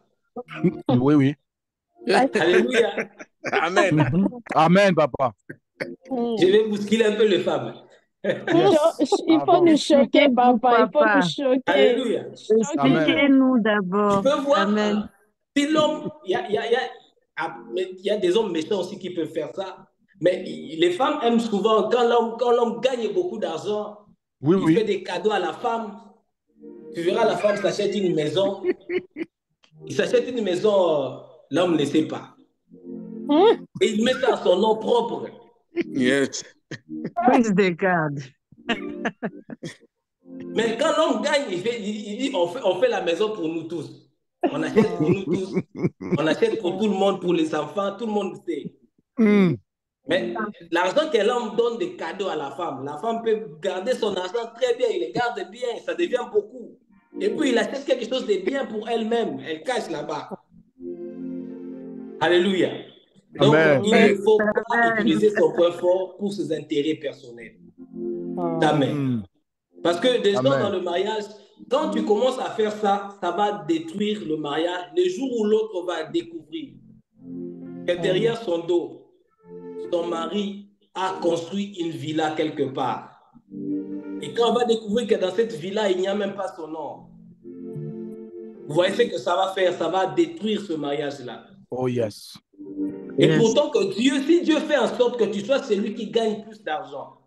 S3: Oui.
S1: Alléluia.
S4: Amen.
S3: Amen, papa.
S1: Je vais bousculer un peu les femmes.
S2: Il faut nous choquer, papa. Il faut nous choquer.
S1: Alléluia.
S5: Expliquez-nous d'abord.
S1: Je peux voir
S5: Amen.
S1: si l'homme, il y a des hommes méchants aussi qui peuvent faire ça. Mais les femmes aiment souvent, quand l'homme gagne beaucoup d'argent, il fait des cadeaux à la femme. Tu verras la femme s'achète une maison. Il s'achète une maison, l'homme ne sait pas. Et il met ça à son nom propre.
S4: Yes.
S5: Prise de garde.
S1: Mais quand l'homme gagne, il dit on fait la maison pour nous tous. On achète pour nous tous. On achète pour tout le monde, pour les enfants, tout le monde sait. Mais l'argent que l'homme donne des cadeaux à la femme peut garder son argent très bien, il le garde bien, ça devient beaucoup. Et puis il achète quelque chose de bien pour elle-même, elle cache là-bas. Alléluia. Donc il ne faut pas utiliser son point fort pour ses intérêts personnels. Amen. Parce que déjà dans le mariage, quand tu commences à faire ça, ça va détruire le mariage. Le jour où l'autre va découvrir que derrière son dos, son mari a construit une villa quelque part. Et quand on va découvrir que dans cette villa, il n'y a même pas son nom, vous voyez ce que ça va faire? Ça va détruire ce mariage-là.
S3: Oh yes.
S1: Et pourtant que Dieu, si Dieu fait en sorte que tu sois celui qui gagne plus d'argent,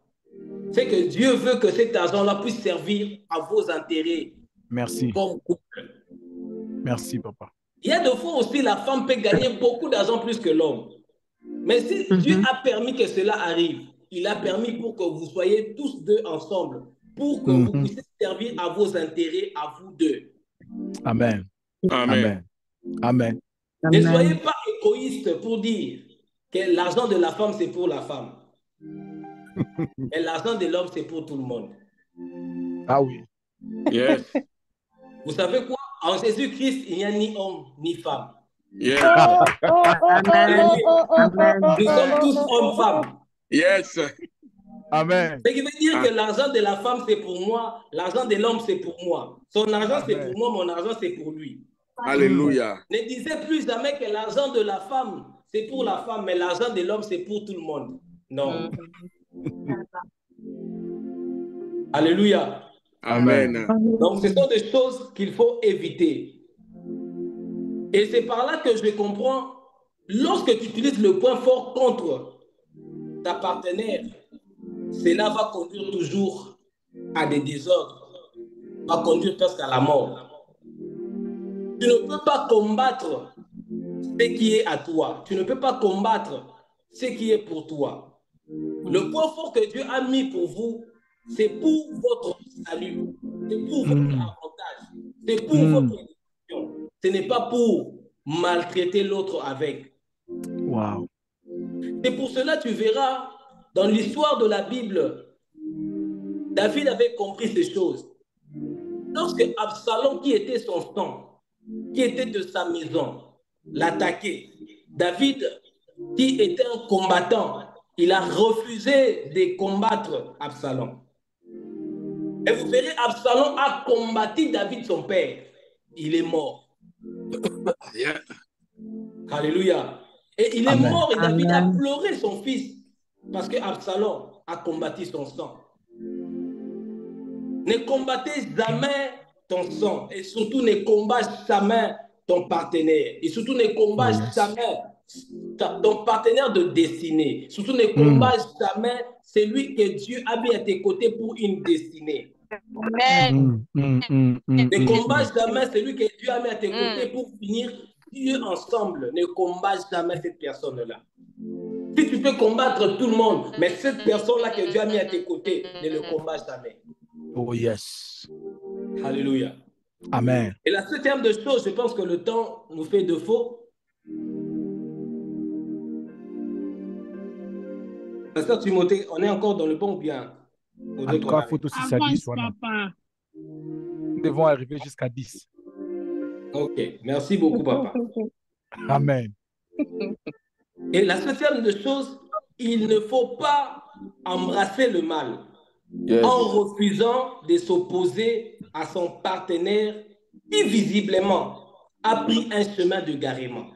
S1: c'est que Dieu veut que cet argent-là puisse servir à vos intérêts.
S3: Merci.
S1: Comme couple.
S3: Merci, papa.
S1: Il y a des fois aussi, la femme peut gagner beaucoup d'argent plus que l'homme. Mais si Dieu a permis que cela arrive, il a permis pour que vous soyez tous deux ensemble, pour que vous puissiez servir à vos intérêts, à vous deux.
S3: Amen. Amen. Amen.
S1: Ne soyez pas égoïste pour dire que l'argent de la femme, c'est pour la femme. Et l'argent de l'homme, c'est pour tout le monde.
S3: Ah oui.
S4: Yes.
S1: Vous savez quoi? En Jésus-Christ, il n'y a ni homme ni femme.
S4: Yes.
S1: Nous sommes tous hommes-femmes.
S4: Yes.
S3: Amen.
S1: Ce qui veut dire que l'argent de la femme, c'est pour moi. L'argent de l'homme, c'est pour moi. Son argent, c'est pour moi. Mon argent, c'est pour lui.
S4: Alléluia.
S1: Ne disez plus jamais que l'argent de la femme, c'est pour la femme, mais l'argent de l'homme, c'est pour tout le monde. Non. Alléluia.
S4: Amen.
S1: Donc, ce sont des choses qu'il faut éviter. Et c'est par là que je comprends, lorsque tu utilises le point fort contre ta partenaire, cela va conduire toujours à des désordres, va conduire presque à la mort. Tu ne peux pas combattre ce qui est à toi. Tu ne peux pas combattre ce qui est pour toi. Le point fort que Dieu a mis pour vous, c'est pour votre salut, c'est pour votre avantage, c'est pour votre éducation. Ce n'est pas pour maltraiter l'autre avec.
S3: Wow.
S1: C'est pour cela que tu verras, dans l'histoire de la Bible, David avait compris ces choses. Lorsque Absalom, qui était son sang, qui était de sa maison, l'attaquait, David, qui était un combattant, il a refusé de combattre Absalom. Et vous verrez, Absalom a combattu David, son père. Il est mort.
S4: Yeah.
S1: Alléluia. Et il est mort et David a pleuré son fils parce que Absalom a combattu son sang. Ne combattez jamais ton sang et surtout ne combattez jamais ton partenaire. Et surtout ne combattez jamais ton partenaire de destinée. Surtout ne combattez jamais celui que Dieu a mis à tes côtés pour une destinée.
S2: Amen.
S1: Ne combattez jamais celui que Dieu a mis à tes côtés pour finir Dieu ensemble. Ne combattez jamais cette personne-là. Si tu peux combattre tout le monde, mais cette personne-là que Dieu a mis à tes côtés, ne le combat jamais.
S3: Oh yes.
S1: Alléluia.
S3: Amen.
S1: Et la septième de choses, je pense que le temps nous fait défaut. Pasteur Timothée, on est encore dans le bon ou bien?
S3: En tout cas, il faut aussi ça 10. Nous devons arriver jusqu'à 10.
S1: Ok, merci beaucoup, papa.
S3: Amen.
S1: Et la septième de choses, il ne faut pas embrasser le mal en refusant de s'opposer à son partenaire qui visiblement a pris un chemin de garement.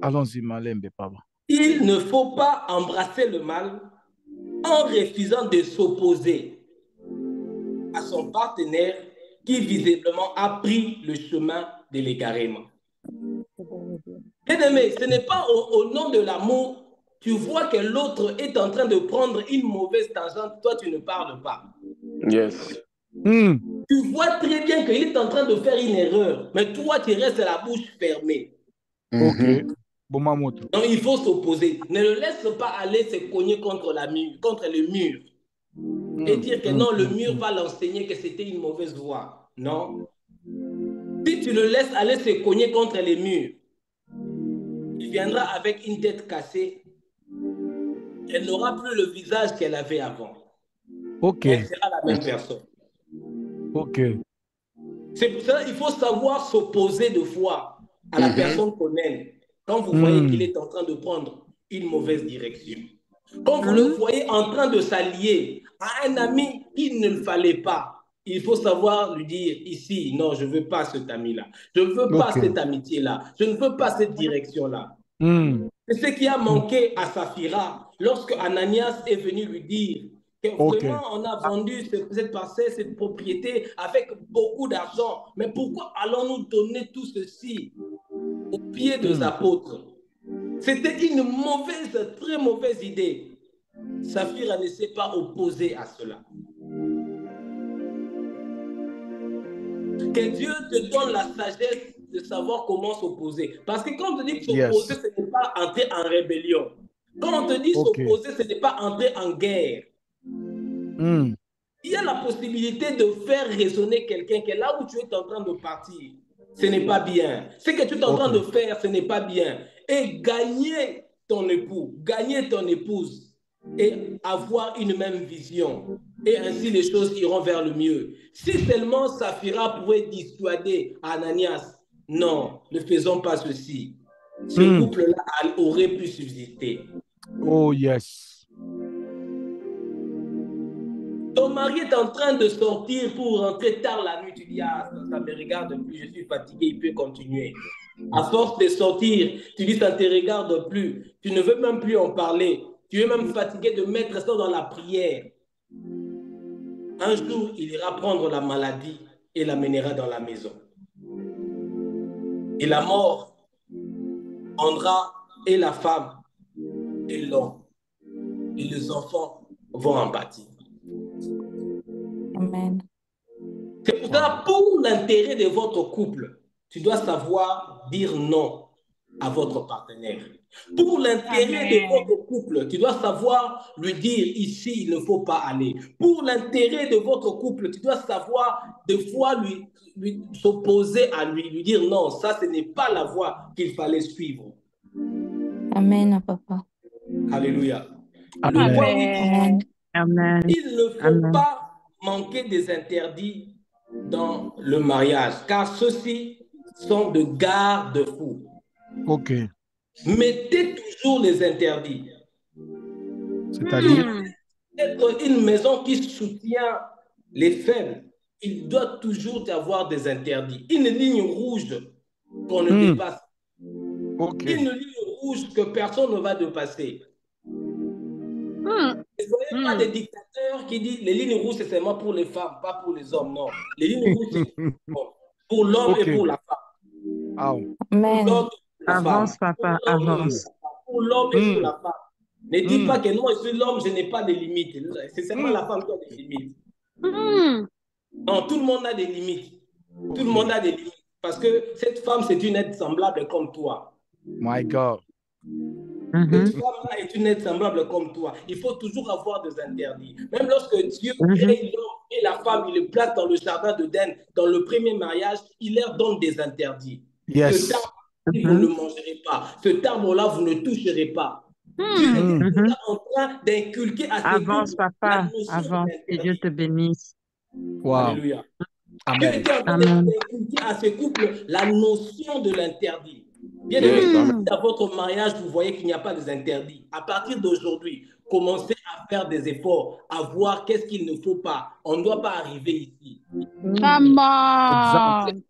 S3: Allons-y, Malembe, papa.
S1: Il ne faut pas embrasser le mal en refusant de s'opposer à son partenaire qui visiblement a pris le chemin de l'égarement. Bien-aimé, ce n'est pas au nom de l'amour tu vois que l'autre est en train de prendre une mauvaise tangente, toi, tu ne parles pas.
S4: Yes.
S1: Tu vois très bien qu'il est en train de faire une erreur, mais toi, tu restes la bouche fermée.
S3: Ok. Bon, Mamoto.
S1: Donc, il faut s'opposer. Ne le laisse pas aller se cogner contre le mur. Et dire que non, le mur va l'enseigner que c'était une mauvaise voie. Non. Si tu le laisses aller se cogner contre les murs, il viendra avec une tête cassée. Elle n'aura plus le visage qu'elle avait avant.
S3: Ok.
S1: Elle sera la même personne.
S3: Ok.
S1: C'est pour ça qu'il faut savoir s'opposer de fois à la personne qu'on aime. Quand vous voyez qu'il est en train de prendre une mauvaise direction. Quand vous le voyez en train de s'allier à un ami qu'il ne le fallait pas, il faut savoir lui dire ici, non, je ne veux pas cet ami-là. Je ne veux pas cette amitié-là. Je ne veux pas cette direction-là. C'est ce qui a manqué à Saphira lorsque Ananias est venu lui dire que vraiment on a vendu cette parcelle, cette propriété avec beaucoup d'argent. Mais pourquoi allons-nous donner tout ceci aux pieds des apôtres? C'était une mauvaise, très mauvaise idée. Saphira ne s'est pas opposée à cela. Que Dieu te donne la sagesse de savoir comment s'opposer. Parce que quand on te dit s'opposer, ce n'est pas entrer en rébellion. Quand on te dit s'opposer, ce n'est pas entrer en guerre. Il y a la possibilité de faire raisonner quelqu'un que là où tu es en train de partir, ce n'est pas bien. Ce que tu es en train de faire, ce n'est pas bien. Et gagner ton époux, gagner ton épouse et avoir une même vision. Et ainsi, les choses iront vers le mieux. Si seulement Saphira pouvait dissuader Ananias, non, ne faisons pas ceci. Ce couple-là aurait pu subsister.
S3: Oh, yes.
S1: Ton mari est en train de sortir pour rentrer tard la nuit. Tu dis, ah, ça me regarde plus, je suis fatigué, il peut continuer. À force de sortir, tu dis, ça ne te regarde plus. Tu ne veux même plus en parler. Tu es même fatigué de mettre ça dans la prière. Un jour, il ira prendre la maladie et l'amènera dans la maison. Et la mort prendra et la femme et l'homme. Et les enfants vont en pâtir.
S6: Amen.
S1: C'est pour ça, pour l'intérêt de votre couple, tu dois savoir dire non à votre partenaire. Pour l'intérêt de votre couple, tu dois savoir lui dire ici, il ne faut pas aller. Pour l'intérêt de votre couple, tu dois savoir des fois lui s'opposer à lui dire non, ça ce n'est pas la voie qu'il fallait suivre.
S6: Amen, papa.
S1: Alléluia.
S5: Amen. Amen.
S1: Il ne faut pas manquer des interdits dans le mariage, car ceux-ci sont de garde-fous.
S3: Ok.
S1: Mettez toujours les interdits.
S3: C'est-à-dire
S1: être une maison qui soutient les faibles, il doit toujours y avoir des interdits. Une ligne rouge qu'on ne dépasse. Une ligne rouge que personne ne va dépasser. Ne soyez pas des dictateurs qui disent les lignes rouges, c'est seulement pour les femmes, pas pour les hommes. Non. Les lignes rouges, c'est pour l'homme et pour la femme.
S6: Amen.
S5: Avance, papa, avance.
S1: Pour l'homme et pour la femme. Ne dis pas que non, je suis l'homme, je n'ai pas de limites. C'est seulement la femme qui a des limites. Non, tout le monde a des limites. Tout le monde a des limites. Parce que cette femme, c'est une être semblable comme toi.
S3: My God.
S1: Cette femme-là est une être semblable comme toi. Il faut toujours avoir des interdits. Même lorsque Dieu crée l'homme et la femme, il les place dans le jardin d'Éden, dans le premier mariage, il leur donne des interdits.
S3: Yes.
S1: Ce arbre, vous ne le mangerez pas. Ce arbre-là, vous ne toucherez pas. Dieu est déjà en train d'inculquer à ses
S5: avance, papa, avance, que Dieu te bénisse.
S3: Wow.
S1: Alléluia.
S3: Amen.
S1: Dieu est en train d'inculquer à ses couples la notion de l'interdit. Bien évidemment, dans votre mariage, vous voyez qu'il n'y a pas des interdits. À partir d'aujourd'hui, commencez à faire des efforts, à voir qu'est-ce qu'il ne faut pas. On ne doit pas arriver ici.
S2: Amen.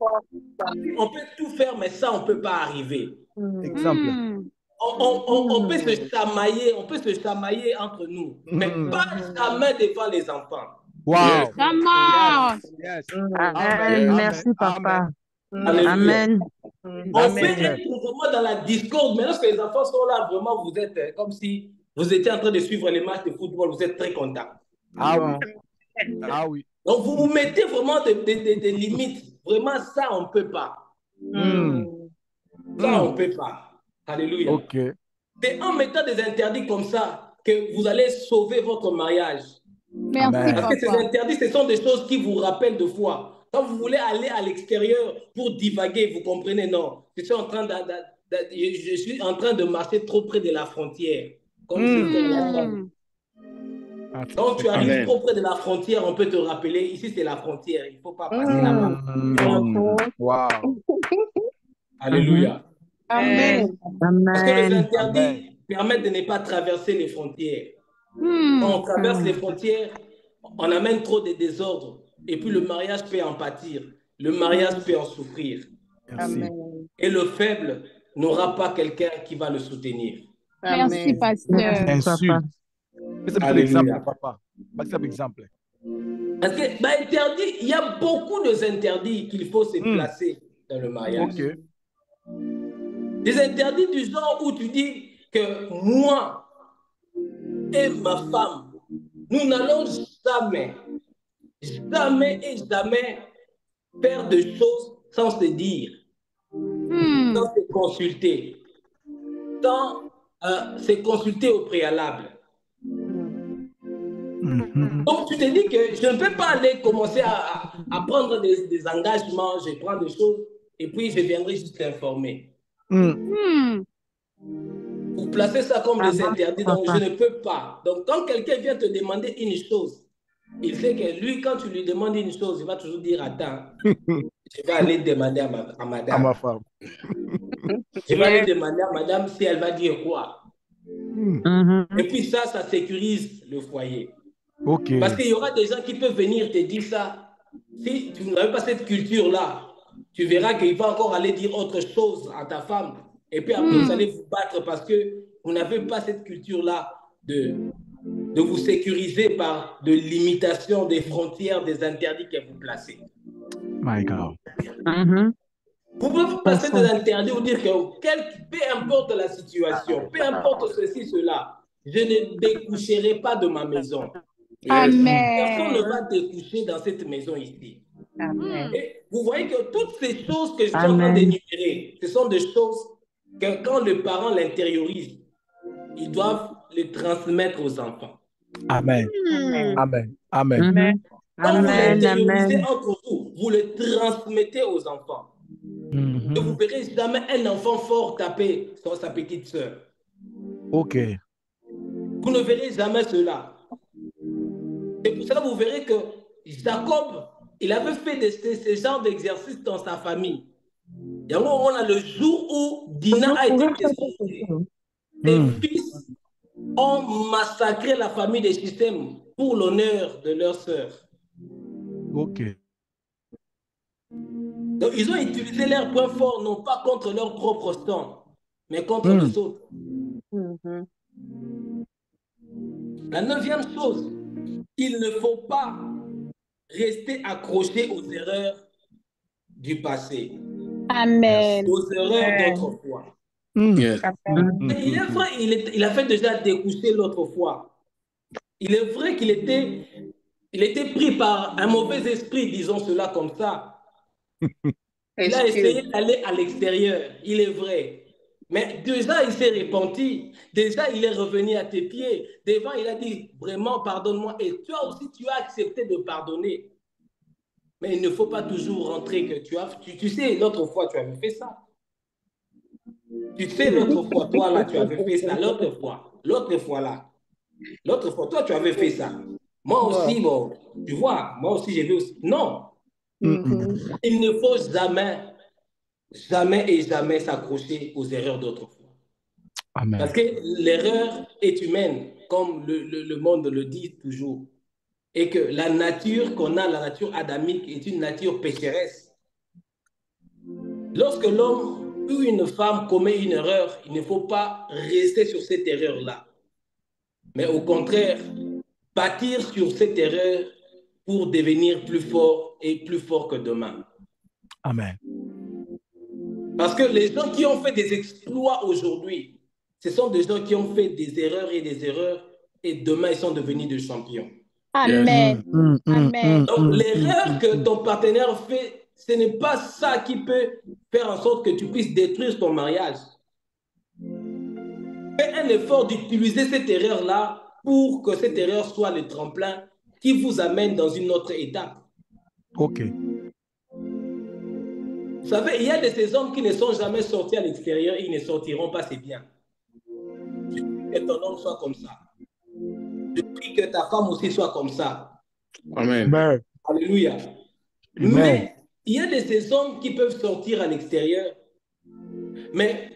S1: On peut tout faire, mais ça, on ne peut pas arriver.
S3: Exemple.
S1: On peut se chamailler entre nous, mais pas jamais devant les enfants.
S3: Wow.
S2: Come on.
S3: Yes.
S5: Amen. Merci, papa.
S1: Alléluia.
S5: Amen.
S1: On peut être vraiment dans la discorde, mais lorsque les enfants sont là, vraiment, vous êtes comme si vous étiez en train de suivre les matchs de football, vous êtes très content.
S3: Ah oui. Ah oui.
S1: Donc, vous vous mettez vraiment des limites. Vraiment, ça, on ne peut pas. Ça, on ne peut pas. Alléluia.
S3: Ok.
S1: C'est en mettant des interdits comme ça que vous allez sauver votre mariage.
S2: Merci,
S1: Parce que ces interdits, ce sont des choses qui vous rappellent de foi. Quand vous voulez aller à l'extérieur pour divaguer, vous comprenez, non. Je suis en train de marcher trop près de la frontière. Comme si c'était la femme. Donc, tu arrives trop près de la frontière, on peut te rappeler, ici c'est la frontière, il ne faut pas passer là-bas.
S3: Wow.
S1: Alléluia.
S2: Amen.
S1: Parce que les interdits permettent de ne pas traverser les frontières. Quand on traverse les frontières, on amène trop de désordre. Et puis le mariage peut en pâtir. Le mariage peut en souffrir.
S3: Merci.
S1: Et le faible n'aura pas quelqu'un qui va le soutenir.
S2: Merci, pasteur.
S3: Insulte. C'est un exemple, papa. C'est un exemple.
S1: Parce que interdit, il y a beaucoup d'interdits qu'il faut se placer dans le mariage.
S3: Ok.
S1: Des interdits du genre où tu dis que moi et ma femme, nous n'allons jamais faire de choses sans se dire, sans se consulter, sans se consulter au préalable. Donc tu te dis que je ne peux pas aller commencer à prendre des engagements, je prends des choses et puis je viendrai juste t'informer. Vous placez ça comme des interdits, donc je ne peux pas. Donc quand quelqu'un vient te demander une chose, il sait que lui, quand tu lui demandes une chose, il va toujours dire attends, je vais aller demander à madame.
S3: À ma femme.
S1: Je vais aller demander à madame si elle va dire quoi. Et puis ça sécurise le foyer.
S3: Okay.
S1: Parce qu'il y aura des gens qui peuvent venir te dire ça. Si tu n'avais pas cette culture-là, tu verras qu'il va encore aller dire autre chose à ta femme. Et puis après, vous allez vous battre parce que vous n'avez pas cette culture-là de vous sécuriser par de limitation des frontières, des interdits que vous placez.
S3: My God.
S1: Vous pouvez vous placer des interdits ou dire que peu importe la situation, peu importe ceci, cela, je ne découcherai pas de ma maison.
S2: Amen.
S1: Personne ne va découcher dans cette maison ici. Et vous voyez que toutes ces choses que je suis en train d'énumérer, ce sont des choses que quand le parent l'intériorise, ils doivent les transmettre aux enfants.
S3: Amen. Amen. Amen.
S1: Quand vous l'intériorisez entre vous, vous le transmettez aux enfants. Et vous ne verrez jamais un enfant fort taper sur sa petite sœur.
S3: Ok.
S1: Vous ne verrez jamais cela. Et pour cela, vous verrez que Jacob, il avait fait ce genre d'exercice dans sa famille. Et on a le jour où Dina a été décédée. Ses fils ont massacré la famille des systèmes pour l'honneur de leur sœur.
S3: Ok.
S1: Donc, ils ont utilisé leurs points forts, non pas contre leur propre sang, mais contre les autres. La 9e chose, il ne faut pas rester accroché aux erreurs du passé.
S2: Amen.
S1: Aux erreurs d'autrefois. Il est vrai, il a fait déjà découcher l'autre fois. Il est vrai qu'il était pris par un mauvais esprit, disons cela comme ça. Il a essayé d'aller à l'extérieur, il est vrai. Mais déjà, il s'est repenti. Déjà, il est revenu à tes pieds. Devant, il a dit, vraiment, pardonne-moi. Et toi aussi, tu as accepté de pardonner. Mais il ne faut pas toujours rentrer que tu sais, l'autre fois, tu avais fait ça. Tu sais, l'autre fois, toi, là, tu avais fait ça. L'autre fois, là. L'autre fois, toi, tu avais fait ça. Moi aussi, bon, tu vois, moi aussi, j'ai vu aussi. Non. Il ne faut jamais s'accrocher aux erreurs d'autrefois.
S3: Amen.
S1: Parce que l'erreur est humaine, comme le monde le dit toujours. Et que la nature qu'on a, la nature adamique, est une nature pécheresse. Lorsque l'homme ou une femme commet une erreur, il ne faut pas rester sur cette erreur-là. Mais au contraire, bâtir sur cette erreur pour devenir plus fort et plus fort que demain.
S3: Amen.
S1: Parce que les gens qui ont fait des exploits aujourd'hui, ce sont des gens qui ont fait des erreurs et demain ils sont devenus des champions.
S2: Amen. Amen.
S1: Donc l'erreur que ton partenaire fait, ce n'est pas ça qui peut faire en sorte que tu puisses détruire ton mariage. Fais un effort d'utiliser cette erreur-là pour que cette erreur soit le tremplin qui vous amène dans une autre étape.
S3: Ok.
S1: Vous savez, il y a de ces hommes qui ne sont jamais sortis à l'extérieur, ils ne sortiront pas, c'est bien. Je prie que ton homme soit comme ça. Je prie que ta femme aussi soit comme ça.
S4: Amen.
S1: Alléluia.
S3: Amen.
S1: Mais il y a de ces hommes qui peuvent sortir à l'extérieur, mais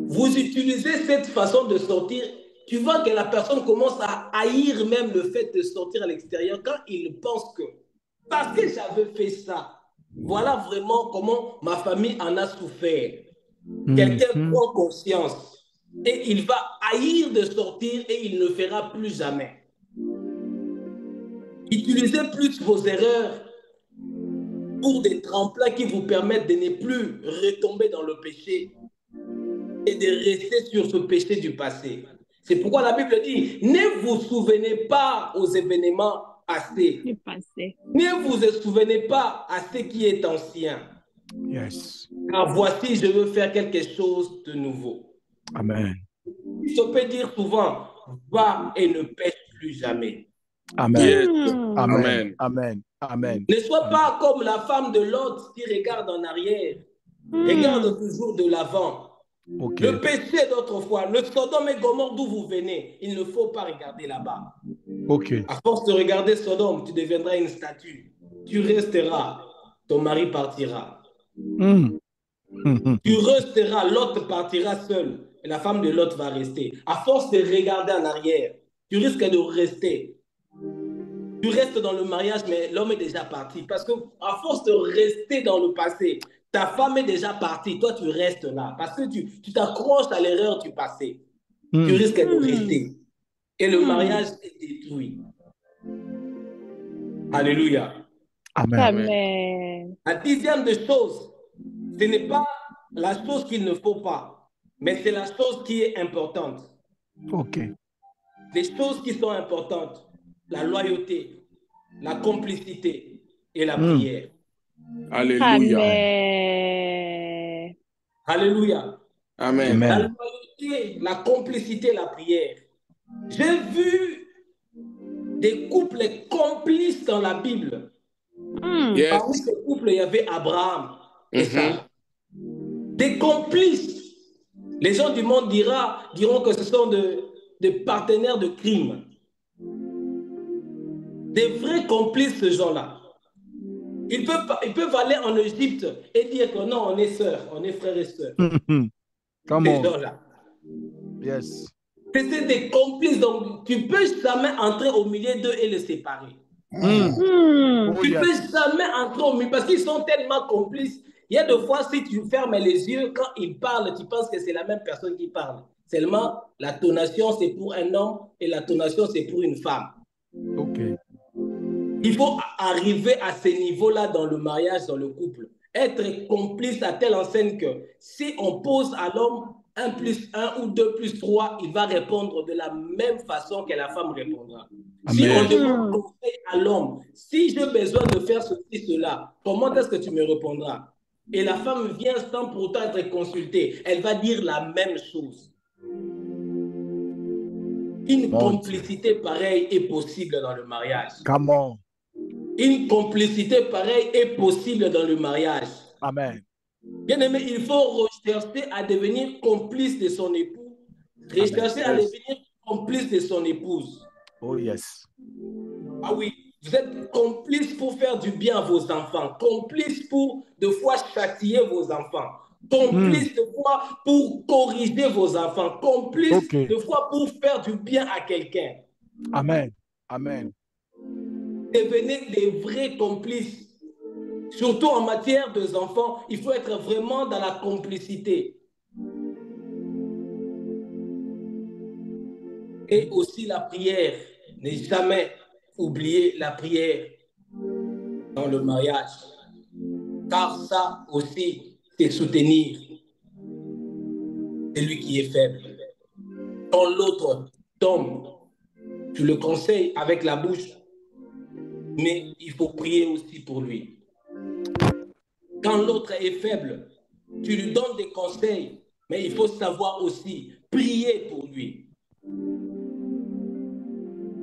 S1: vous utilisez cette façon de sortir, tu vois que la personne commence à haïr même le fait de sortir à l'extérieur quand il pense que, parce que j'avais fait ça, voilà vraiment comment ma famille en a souffert. Quelqu'un prend conscience et il va haïr de sortir et il ne le fera plus jamais. Utilisez plus vos erreurs pour des tremplins qui vous permettent de ne plus retomber dans le péché et de rester sur ce péché du passé. C'est pourquoi la Bible dit, ne vous souvenez pas aux événements passés. Ne vous souvenez pas à ce qui est ancien.
S3: Yes.
S1: Car voici, je veux faire quelque chose de nouveau.
S3: Amen.
S1: Je peux dire souvent, va et ne pêche plus jamais.
S3: Amen.
S4: Yes.
S3: Amen. Amen. Amen.
S1: Ne sois pas comme la femme de Lot qui regarde en arrière. Regarde toujours de l'avant.
S3: Okay.
S1: Le péché d'autrefois, le Sodome et Gomorrhe d'où vous venez, il ne faut pas regarder là-bas.
S3: Okay.
S1: À force de regarder Sodome, tu deviendras une statue. Tu resteras, ton mari partira. Tu resteras, Lot partira seul. Et la femme de Lot va rester. À force de regarder en arrière, tu risques de rester. Tu restes dans le mariage, mais l'homme est déjà parti. Parce que à force de rester dans le passé, ta femme est déjà partie. Toi, tu restes là. Parce que tu t'accroches à l'erreur du passé. Tu risques de rester. Et le mariage est détruit. Alléluia.
S3: Amen.
S2: Amen.
S1: La dixième des choses, ce n'est pas la chose qu'il ne faut pas, mais c'est la chose qui est importante.
S3: Ok.
S1: Les choses qui sont importantes, la loyauté, la complicité et la prière.
S4: Alléluia.
S2: Amen.
S1: Alléluia.
S4: Amen.
S1: La loyauté, la complicité, la prière. J'ai vu des couples complices dans la Bible.
S4: Yes.
S1: Parmi ces couples, il y avait Abraham et Sarah. Des complices. Les gens du monde diront que ce sont des partenaires de crime. Des vrais complices, ce genre-là. Ils peuvent aller en Égypte et dire que non, on est sœurs, on est frères et sœurs. Ces gens-là.
S3: Yes.
S1: C'est des complices, donc tu ne peux jamais entrer au milieu d'eux et les séparer. Tu ne peux jamais entrer au milieu parce qu'ils sont tellement complices. Il y a des fois, si tu fermes les yeux, quand ils parlent, tu penses que c'est la même personne qui parle. Seulement, la tonation, c'est pour un homme et la tonation, c'est pour une femme.
S3: Ok.
S1: Il faut arriver à ce niveau-là dans le mariage, dans le couple. Être complice à telle enseigne que si on pose à l'homme 1 plus 1 ou 2 plus 3, il va répondre de la même façon que la femme répondra.
S3: Amen.
S1: Si on demande conseil à l'homme, si j'ai besoin de faire ceci, cela, comment est-ce que tu me répondras? Et la femme vient sans pourtant être consultée. Elle va dire la même chose. Une complicité pareille est possible dans le mariage.
S3: Come on.
S1: Une complicité pareille est possible dans le mariage.
S3: Amen.
S1: Bien aimé, il faut rechercher à devenir complice de son époux. Rechercher à devenir complice de son épouse.
S3: Oh yes.
S1: Ah oui, vous êtes complice pour faire du bien à vos enfants. Complice pour de fois châtier vos enfants. Complice de fois pour corriger vos enfants. Complice de fois pour faire du bien à quelqu'un.
S3: Amen. Amen.
S1: Devenez des vrais complices. Surtout en matière des enfants, il faut être vraiment dans la complicité. Et aussi la prière. Ne jamais oublier la prière dans le mariage. Car ça aussi, c'est soutenir celui qui est faible. Quand l'autre tombe, tu le conseilles avec la bouche, mais il faut prier aussi pour lui. Quand l'autre est faible, tu lui donnes des conseils, mais il faut savoir aussi prier pour lui.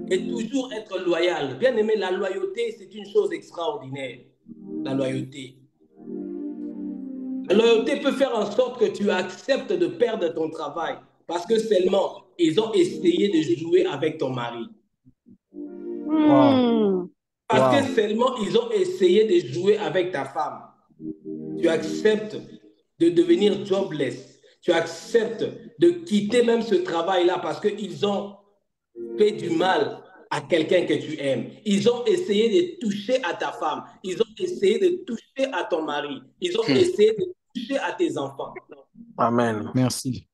S1: Et toujours être loyal. Bien aimé, la loyauté, c'est une chose extraordinaire. La loyauté. La loyauté peut faire en sorte que tu acceptes de perdre ton travail parce que seulement ils ont essayé de jouer avec ton mari.
S3: Wow.
S1: Parce que seulement ils ont essayé de jouer avec ta femme. Tu acceptes de devenir jobless. Tu acceptes de quitter même ce travail-là parce qu'ils ont fait du mal à quelqu'un que tu aimes. Ils ont essayé de toucher à ta femme. Ils ont essayé de toucher à ton mari. Ils ont essayé de toucher à tes enfants.
S4: Amen.
S3: Merci.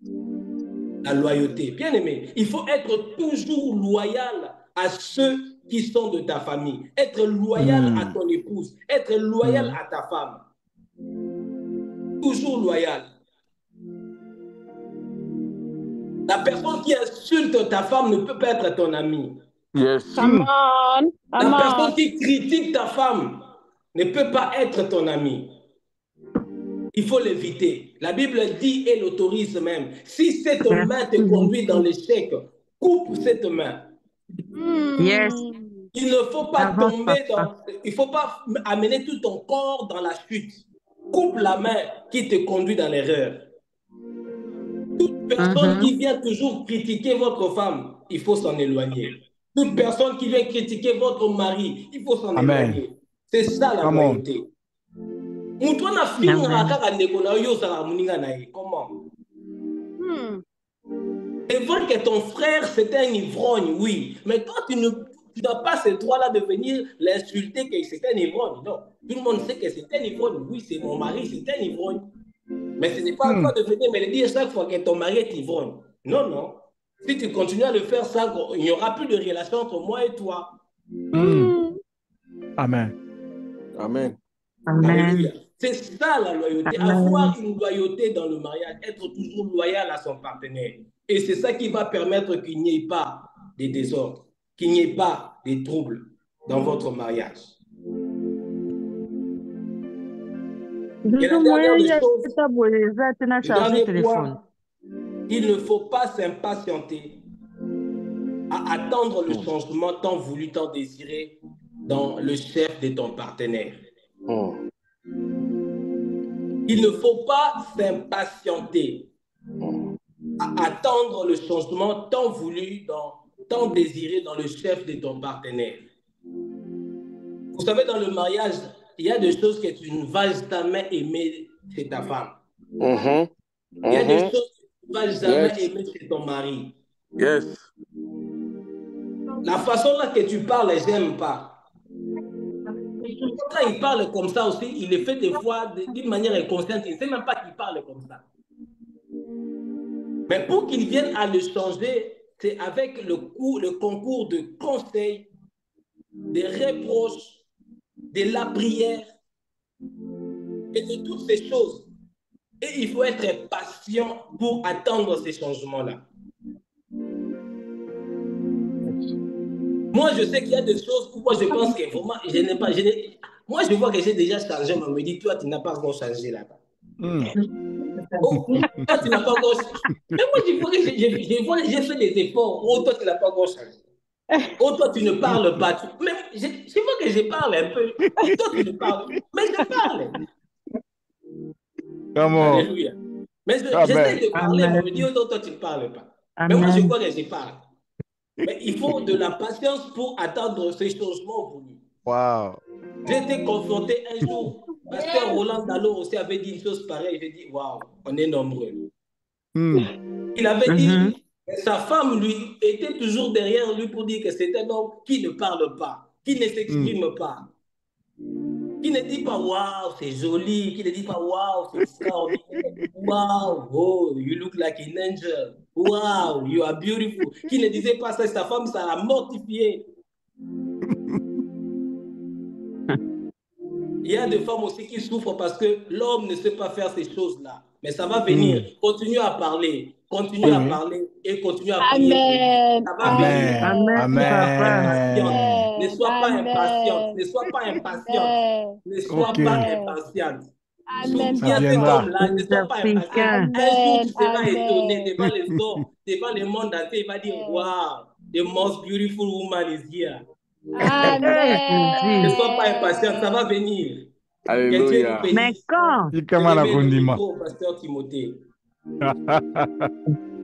S1: La loyauté. Bien aimé, il faut être toujours loyal à ceux qui sont de ta famille. Être loyal à ton épouse. Être loyal à ta femme. Toujours loyal. La personne qui insulte ta femme ne peut pas être ton ami.
S4: Yes.
S2: Come on.
S1: La personne qui critique ta femme ne peut pas être ton ami. Il faut l'éviter. La Bible dit et l'autorise même. Si cette main te conduit dans l'échec, coupe cette main.
S5: Yes.
S1: Il ne faut pas tomber dans... Il ne faut pas amener tout ton corps dans la chute. Coupe la main qui te conduit dans l'erreur. Toute personne qui vient toujours critiquer votre femme, il faut s'en éloigner. Toute personne qui vient critiquer votre mari, il faut s'en éloigner. C'est ça la loyauté. Comment? C'est vrai que ton frère, c'est un ivrogne, oui. Mais toi, tu n'as pas ce droit-là de venir l'insulter que c'est un ivrogne. Non. Tout le monde sait que c'est un ivrogne. Oui, c'est mon mari, c'est un ivrogne. Mais ce n'est pas à toi de venir me le dire chaque fois que ton mari est ivrogne. Non, non. Si tu continues à le faire ça, il n'y aura plus de relation entre moi et toi.
S3: Amen.
S4: Amen.
S1: Alléluia. C'est ça la loyauté. Avoir une loyauté dans le mariage, être toujours loyal à son partenaire. Et c'est ça qui va permettre qu'il n'y ait pas de désordre, qu'il n'y ait pas de troubles dans votre mariage. Et la dernière des choses, le dernier point, il ne faut pas s'impatienter à attendre le changement tant voulu, tant désiré dans le chef de ton partenaire. Il ne faut pas s'impatienter à attendre le changement tant voulu, tant désiré dans le chef de ton partenaire. Vous savez, dans le mariage, il y a des choses que tu ne vas jamais aimer chez ta femme. Il y a des choses que tu ne vas jamais aimer chez ton mari.
S4: Yes.
S1: La façon là que tu parles, j'aime pas. Quand il parle comme ça aussi, il le fait des fois d'une manière inconsciente. Il ne sait même pas qu'il parle comme ça. Mais pour qu'il vienne à le changer, c'est avec le concours de conseils, des reproches, de la prière et de toutes ces choses. Et il faut être patient pour attendre ces changements-là. Moi, je sais qu'il y a des choses où moi, je pense que vraiment, moi, je vois que j'ai déjà changé, mais on me dit, toi, tu n'as pas encore changé là-bas. Oh, toi, tu n'as pas encore changé. Mais moi, je vois que j'ai fait des efforts. Oh, toi, tu n'as pas encore changé. Oh, toi, tu ne parles pas. Mais je vois que je parle un peu. Toi, tu ne parles pas. Mais je parle. Alléluia. Mais j'essaie de parler, mais on me dit, oh, toi, tu ne parles pas. Mais moi, je vois que je parle. Mais il faut de la patience pour attendre ces changements voulus.
S3: Wow.
S1: J'ai été confronté un jour, Pasteur Roland Dallot aussi avait dit une chose pareille. J'ai dit, waouh, on est nombreux. Il avait dit, sa femme, lui, était toujours derrière lui pour dire que c'est un homme qui ne parle pas, qui ne s'exprime pas, qui ne dit pas, waouh, c'est joli, qui ne dit pas, waouh, c'est extraordinaire, waouh, oh, you look like an angel. Wow, you are beautiful. Qui ne disait pas ça, sa femme, ça l'a mortifié. Il y a des femmes aussi qui souffrent parce que l'homme ne sait pas faire ces choses-là. Mais ça va venir. Continue à parler. Continue à parler et continue à prier. Ça va venir.
S2: Amen.
S1: Ne sois pas impatiente. Ne sois pas impatiente. Ne sois pas impatiente. Soutiens cet homme-là. Ne sois pas impatiente. Un jour, tu seras étonné devant les hommes, devant le monde entier. Il va dire, wow, the most beautiful woman is here. Ne sois pas impatiente. Ça va venir.
S4: Alléluia.
S5: Mais quand?
S1: Pasteur Timothée.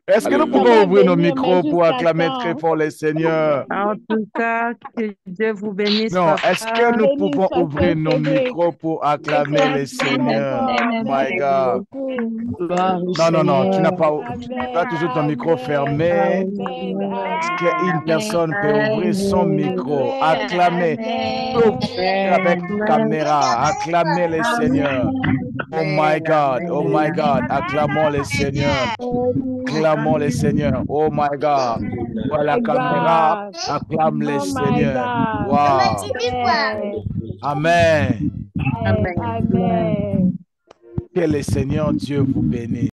S3: Est-ce que nous pouvons ouvrir nos micros pour acclamer très fort les seigneurs?
S5: En tout cas, que Dieu vous bénisse.
S3: Non, est-ce que nous pouvons ouvrir nos micros pour acclamer les seigneurs? My God. Non, tu n'as pas. Tu as toujours ton micro fermé. Est-ce qu'une personne peut ouvrir son micro? Acclamer. Avec caméra. Acclamer les seigneurs. Oh my God, acclamons les seigneurs. Acclamons les seigneurs. Oh my God. Voilà la caméra. Acclame les seigneurs. Wow. Amen.
S2: Amen.
S3: Que le Seigneur Dieu vous bénisse.